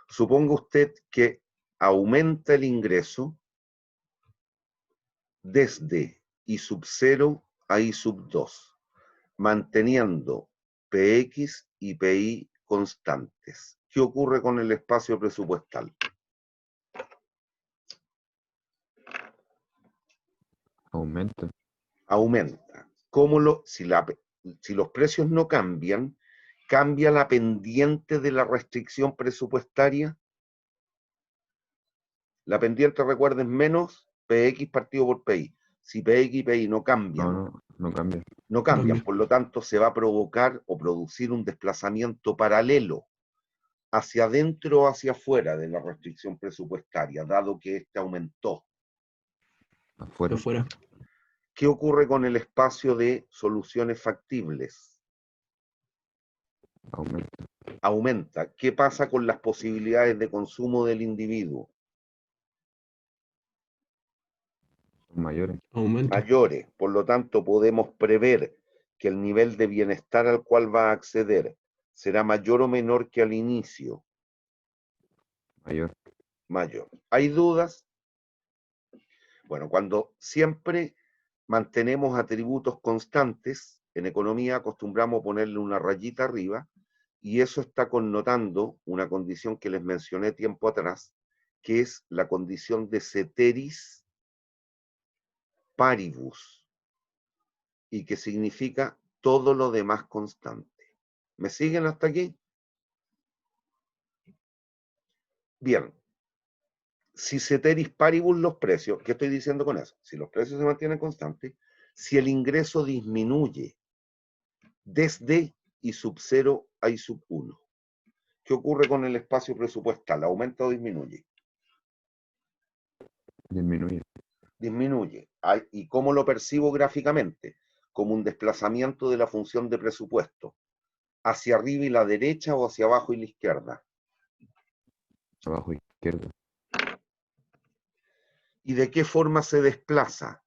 S1: Suponga usted que aumenta el ingreso desde I sub 0 a I sub 2, manteniendo PX y PI constantes. ¿Qué ocurre con el espacio presupuestal?
S5: Aumenta.
S1: Aumenta. Si los precios no cambian, ¿cambia la pendiente de la restricción presupuestaria? La pendiente, recuerden, menos PX partido por PI. Si PX y PI no cambian,
S5: No cambia.
S1: no cambian,
S7: Cambia.
S1: por lo tanto se va a provocar o producir un desplazamiento paralelo hacia adentro o hacia afuera de la restricción presupuestaria, dado que este aumentó.
S5: Afuera.
S7: Afuera.
S1: ¿Qué ocurre con el espacio de soluciones factibles?
S5: Aumenta.
S1: Aumenta. ¿Qué pasa con las posibilidades de consumo del individuo?
S5: Son mayores.
S7: Aumenta.
S1: Mayores. Por lo tanto, podemos prever que el nivel de bienestar al cual va a acceder será mayor o menor que al inicio.
S5: Mayor.
S1: Mayor. ¿Hay dudas? Bueno, cuando siempre mantenemos atributos constantes, en economía acostumbramos a ponerle una rayita arriba, y eso está connotando una condición que les mencioné tiempo atrás, que es la condición de ceteris paribus, y que significa todo lo demás constante. ¿Me siguen hasta aquí? Bien. Si ceteris paribus los precios, ¿qué estoy diciendo con eso? Si los precios se mantienen constantes, si el ingreso disminuye desde I sub 0 a I sub 1, ¿qué ocurre con el espacio presupuestal? ¿Aumenta o disminuye?
S5: Disminuye.
S1: Disminuye. ¿Y cómo lo percibo gráficamente? Como un desplazamiento de la función de presupuesto. ¿Hacia arriba y la derecha o hacia abajo y la izquierda?
S5: Abajo izquierda.
S1: ¿Y de qué forma se desplaza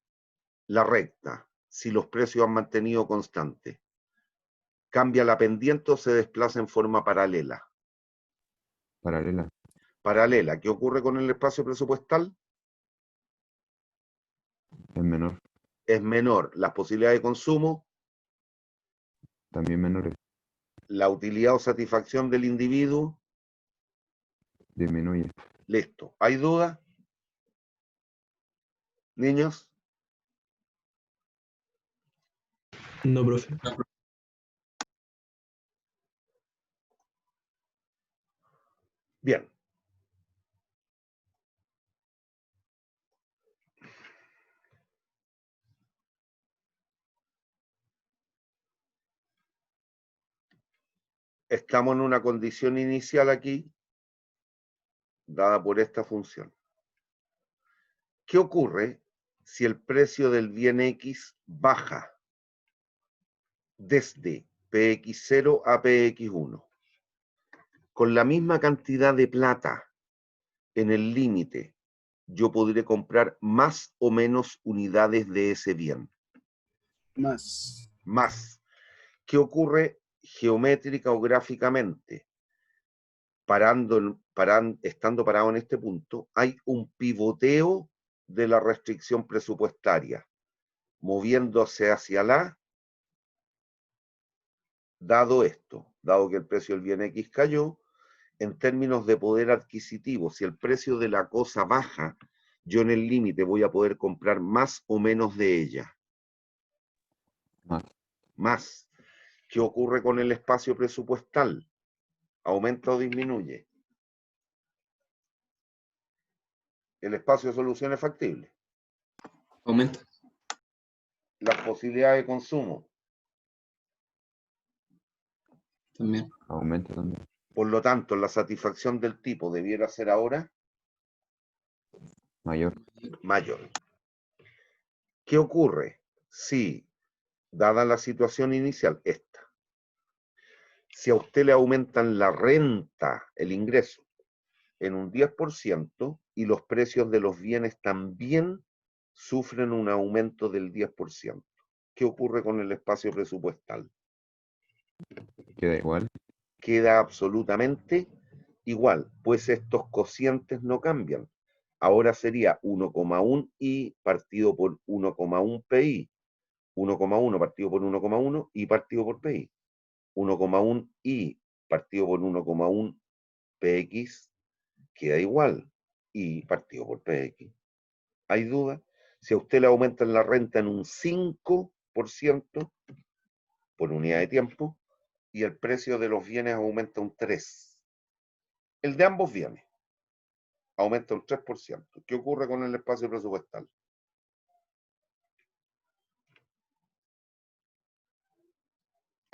S1: la recta si los precios han mantenido constantes? ¿Cambia la pendiente o se desplaza en forma paralela?
S5: Paralela.
S1: Paralela. ¿Qué ocurre con el espacio presupuestal?
S5: Es menor.
S1: Es menor. Las posibilidades de consumo,
S5: También menores.
S1: la utilidad o satisfacción del individuo.
S5: Disminuye.
S1: Listo. ¿Hay duda? Niños.
S7: No, profe.
S1: Bien. Estamos en una condición inicial aquí, dada por esta función. ¿Qué ocurre si el precio del bien X baja desde PX0 a PX1? Con la misma cantidad de plata en el límite, yo podré comprar más o menos unidades de ese bien.
S2: Más.
S1: Más. ¿Qué ocurre geométrica o gráficamente? Estando parado en este punto, hay un pivoteo de la restricción presupuestaria, moviéndose hacia la, dado esto, dado que el precio del bien X cayó, en términos de poder adquisitivo, si el precio de la cosa baja, yo en el límite voy a poder comprar más o menos de ella.
S5: Más.
S1: Más. ¿Qué ocurre con el espacio presupuestal? ¿Aumenta o disminuye? El espacio de soluciones factibles.
S2: Aumenta.
S1: Las posibilidades de consumo.
S2: También.
S5: Aumenta también.
S1: Por lo tanto, la satisfacción del tipo debiera ser ahora
S5: Mayor.
S1: mayor. ¿Qué ocurre? si, dada la situación inicial, esta, si a usted le aumentan la renta, el ingreso, en un 10% y los precios de los bienes también sufren un aumento del 10%, ¿qué ocurre con el espacio presupuestal?
S5: Queda igual.
S1: Queda absolutamente igual, pues estos cocientes no cambian. Ahora sería 1,1 I partido por 1,1 PI. 1,1 partido por 1,1 I partido por PI. 1,1 I partido por 1,1 PX queda igual. I partido por PX. ¿Hay duda? Si a usted le aumentan la renta en un 5% por unidad de tiempo y el precio de los bienes aumenta un 3%. El de ambos bienes aumenta un 3%. ¿Qué ocurre con el espacio presupuestal?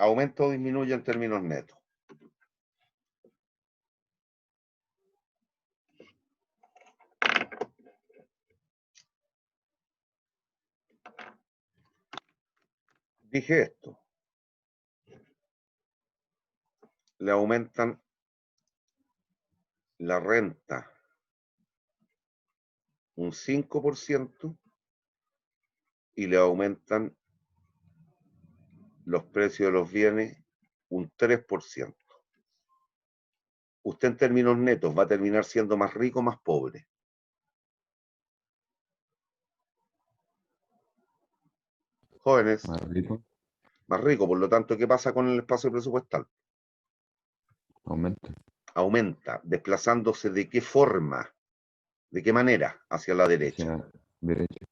S1: ¿Aumenta o disminuye en términos netos? Dije esto. Le aumentan la renta un 5% y le aumentan los precios de los bienes un 3%. Usted en términos netos va a terminar siendo más rico o más pobre. Jóvenes,
S5: Más rico.
S1: más rico. Por lo tanto, ¿qué pasa con el espacio presupuestal?
S5: Aumenta.
S1: Aumenta, desplazándose de qué forma, de qué manera hacia la derecha.
S5: Hacia derecha.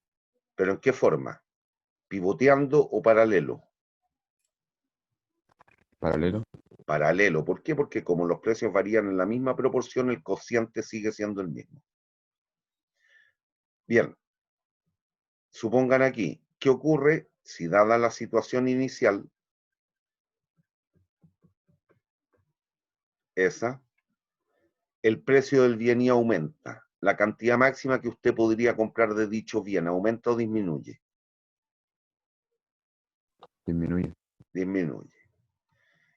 S1: ¿Pero en qué forma? ¿Pivoteando o paralelo?
S5: Paralelo.
S1: Paralelo. ¿Por qué? Porque como los precios varían en la misma proporción, el cociente sigue siendo el mismo. Bien. Supongan aquí, ¿qué ocurre si dada la situación inicial, esa, el precio del bien y aumenta? La cantidad máxima que usted podría comprar de dicho bien, ¿aumenta o disminuye?
S5: Disminuye.
S1: Disminuye.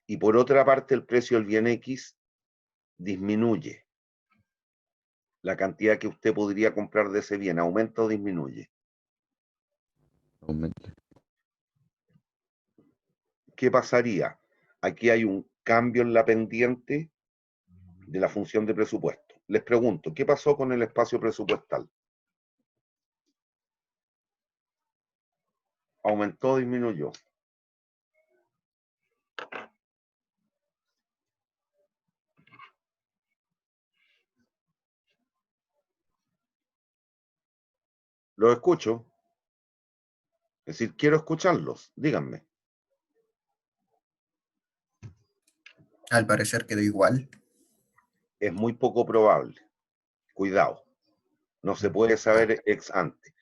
S1: Y por otra parte, el precio del bien X disminuye. La cantidad que usted podría comprar de ese bien, ¿aumenta o disminuye?
S5: Aumenta.
S1: ¿Qué pasaría? Aquí hay un cambio en la pendiente de la función de presupuesto. Les pregunto, ¿qué pasó con el espacio presupuestal? ¿Aumentó o disminuyó? Los escucho. Es decir, quiero escucharlos. Díganme.
S3: Al parecer quedó igual.
S1: Es muy poco probable. Cuidado. No se puede saber ex ante.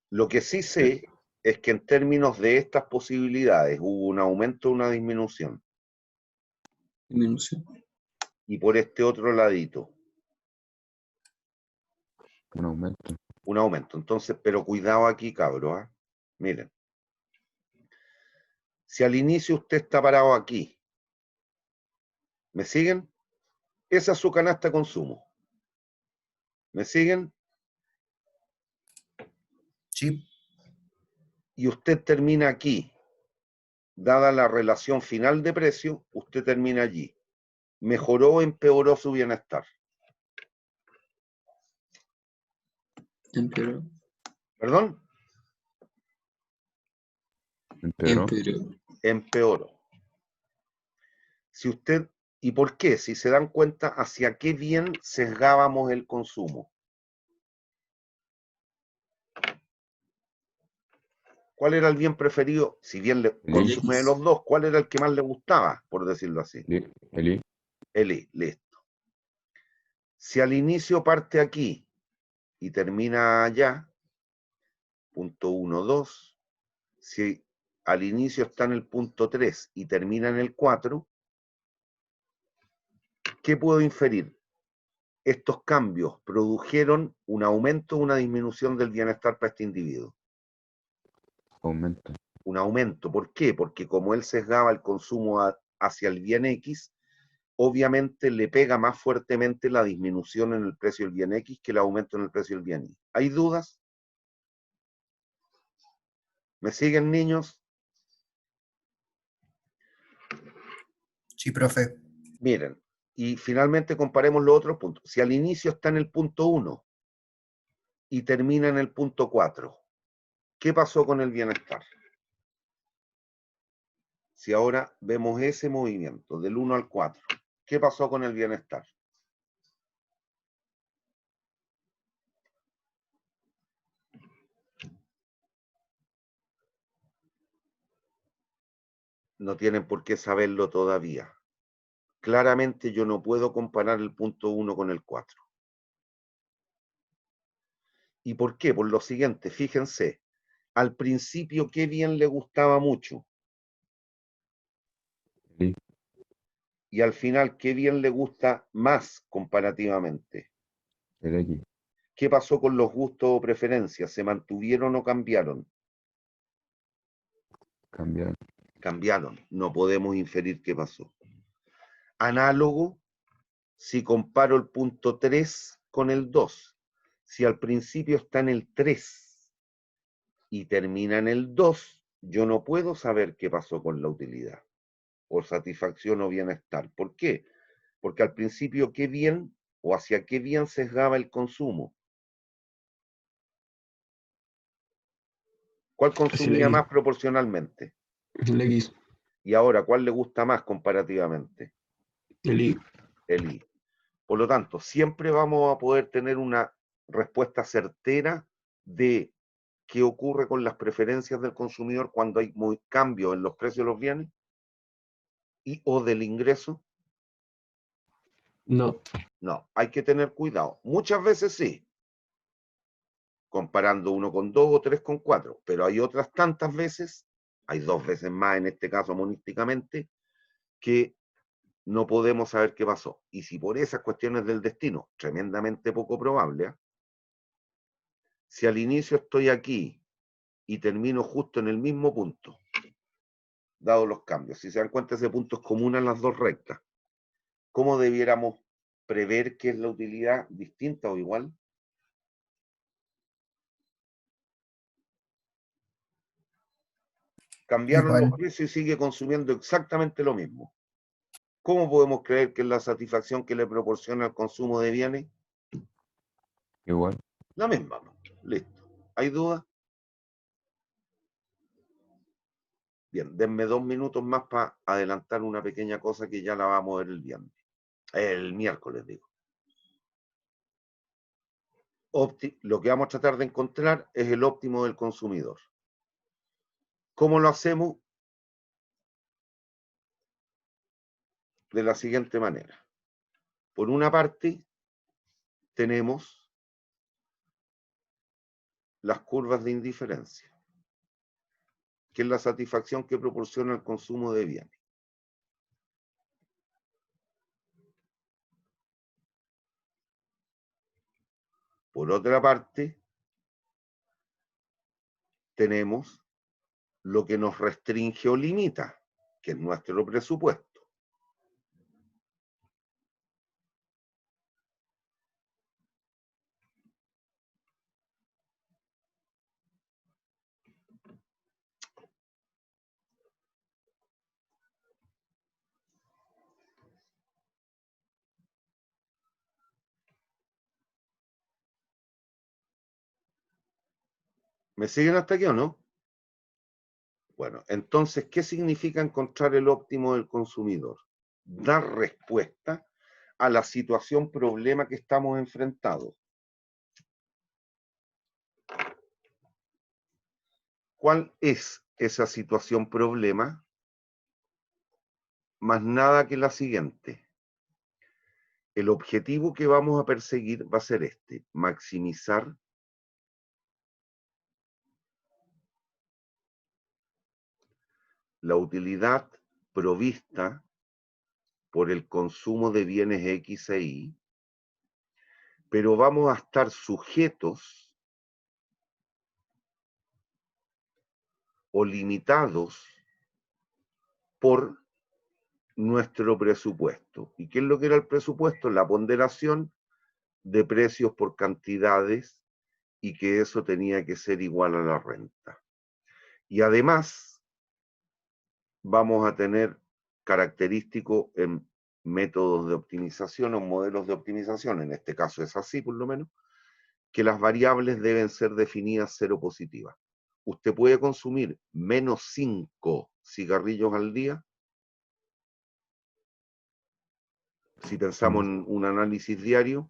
S1: Lo que sí sé es que en términos de estas posibilidades hubo un aumento o una disminución.
S2: Disminución.
S1: Y por este otro ladito,
S5: Un aumento.
S1: un aumento. Entonces, pero cuidado aquí, cabros. ¿Eh? Miren. Si al inicio usted está parado aquí, ¿me siguen? Esa es su canasta de consumo. ¿Me siguen?
S3: Sí.
S1: Y usted termina aquí. Dada la relación final de precio, usted termina allí. ¿Mejoró o empeoró su bienestar?
S2: Empeoró.
S1: ¿Perdón?
S5: Empeoró.
S2: Empeoró.
S1: Empeoró. Si usted, ¿y por qué? Si se dan cuenta, ¿hacia qué bien sesgábamos el consumo? ¿Cuál era el bien preferido? Si bien le
S5: El
S1: consume de los dos, ¿cuál era el que más le gustaba, por decirlo así?
S5: El I.
S1: El I, listo. Si al inicio parte aquí y termina allá, punto 1, 2, si al inicio está en el punto 3 y termina en el 4, ¿qué puedo inferir? Estos cambios produjeron un aumento o una disminución del bienestar para este individuo.
S5: Aumento.
S1: Un aumento. ¿Por qué? Porque como él sesgaba el consumo hacia el bien X, obviamente le pega más fuertemente la disminución en el precio del bien X que el aumento en el precio del bien Y. ¿Hay dudas? ¿Me siguen, niños?
S3: Sí, profe.
S1: Miren, y finalmente comparemos los otros puntos. Si al inicio está en el punto 1 y termina en el punto 4, ¿qué pasó con el bienestar? Si ahora vemos ese movimiento del 1 al 4, ¿qué pasó con el bienestar? No tienen por qué saberlo todavía. Claramente yo no puedo comparar el punto 1 con el 4. ¿Y por qué? Por lo siguiente, fíjense, al principio qué bien le gustaba mucho
S5: El I.
S1: y al final qué bien le gusta más comparativamente.
S5: El X.
S1: ¿Qué pasó con los gustos o preferencias? ¿Se mantuvieron o cambiaron?
S5: Cambiar.
S1: Cambiaron. No podemos inferir qué pasó. Análogo, si comparo el punto 3 con el 2. Si al principio está en el 3 y termina en el 2, yo no puedo saber qué pasó con la utilidad, o satisfacción o bienestar. ¿Por qué? Porque al principio qué bien o hacia qué bien sesgaba el consumo. ¿Cuál consumía
S7: X.
S1: más proporcionalmente?
S7: El X.
S1: Y ahora, ¿cuál le gusta más comparativamente?
S7: El Y.
S1: El I. Por lo tanto, siempre vamos a poder tener una respuesta certera de qué ocurre con las preferencias del consumidor cuando hay cambio en los precios de los bienes y o del ingreso.
S7: No.
S1: No, hay que tener cuidado. Muchas veces sí, comparando 1 con 2 o 3 con 4, pero hay otras tantas veces, hay 2 veces más en este caso monísticamente, que no podemos saber qué pasó. Y si por esas cuestiones del destino, tremendamente poco probable, ¿eh? Si al inicio estoy aquí y termino justo en el mismo punto, dado los cambios, si se dan cuenta ese punto es común a las dos rectas, ¿cómo debiéramos prever qué es la utilidad? ¿Distinta o igual? Cambiaron los
S3: Igual.
S1: precios y sigue consumiendo exactamente lo mismo. ¿Cómo podemos creer que es la satisfacción que le proporciona el consumo de bienes?
S5: Igual.
S1: La misma. Listo. ¿Hay dudas? Bien, denme 2 minutos más para adelantar una pequeña cosa que ya la vamos a ver el viernes. El miércoles, digo. Lo que vamos a tratar de encontrar es el óptimo del consumidor. ¿Cómo lo hacemos? De la siguiente manera. Por una parte, tenemos las curvas de indiferencia, que es la satisfacción que proporciona el consumo de bienes. Por otra parte, tenemos lo que nos restringe o limita, que es nuestro presupuesto. ¿Me siguen hasta aquí o no? Bueno, entonces, ¿qué significa encontrar el óptimo del consumidor? Dar respuesta a la situación problema que estamos enfrentados. ¿Cuál es esa situación problema? Más nada que la siguiente. El objetivo que vamos a perseguir va a ser este: maximizar la utilidad provista por el consumo de bienes X e Y, pero vamos a estar sujetos o limitados por nuestro presupuesto. ¿Y qué es lo que era el presupuesto? La ponderación de precios por cantidades y que eso tenía que ser igual a la renta. Y además vamos a tener característico en métodos de optimización o modelos de optimización, en este caso es así por lo menos, que las variables deben ser definidas cero positivas. Usted puede consumir menos 5 cigarrillos al día. Si pensamos en un análisis diario,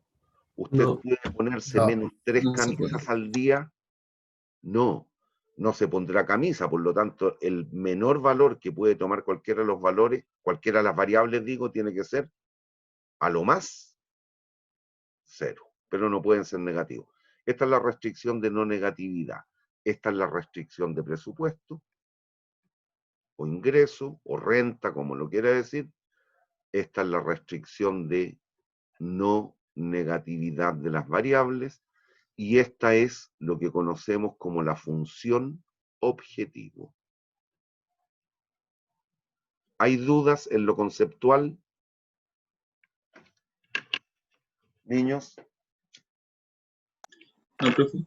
S1: ¿usted
S7: No.
S1: puede ponerse
S3: No,
S1: menos 3
S2: no se puede.
S1: camisas al día? No, no se pondrá camisa, por lo tanto, el menor valor que puede tomar cualquiera de los valores, cualquiera de las variables, digo, tiene que ser a lo más 0, pero no pueden ser negativos. Esta es la restricción de no negatividad. Esta es la restricción de presupuesto, o ingreso, o renta, como lo quiera decir. Esta es la restricción de no negatividad de las variables, y esta es lo que conocemos como la función objetivo. ¿Hay dudas en lo conceptual? Niños,
S2: No, profe.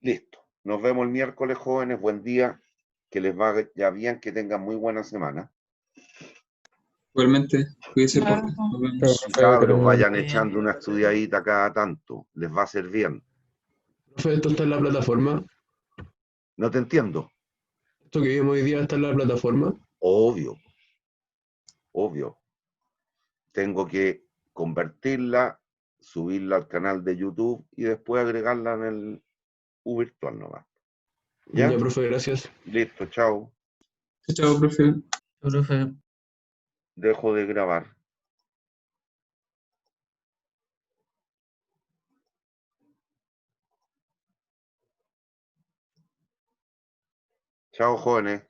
S1: listo. Nos vemos el miércoles, jóvenes. Buen día. Que les vaya bien, que tengan muy buena semana.
S2: Igualmente, cuídese, profe. Nos
S4: Chao,
S2: vemos.
S4: profe, que
S1: Cabros,
S4: termine
S1: vayan
S6: bien.
S1: echando una estudiadita cada tanto. Les va a hacer bien.
S7: Profe, esto está en la plataforma.
S1: No te entiendo.
S7: Esto que vimos hoy día está en la plataforma.
S1: Obvio, obvio. Tengo que convertirla, subirla al canal de YouTube y después agregarla en el virtual nomás. ¿Ya?
S7: Ya, profe, gracias.
S1: Listo, chao.
S2: Chao, profe.
S6: Profe.
S1: Dejo de grabar. Chao, jóvenes.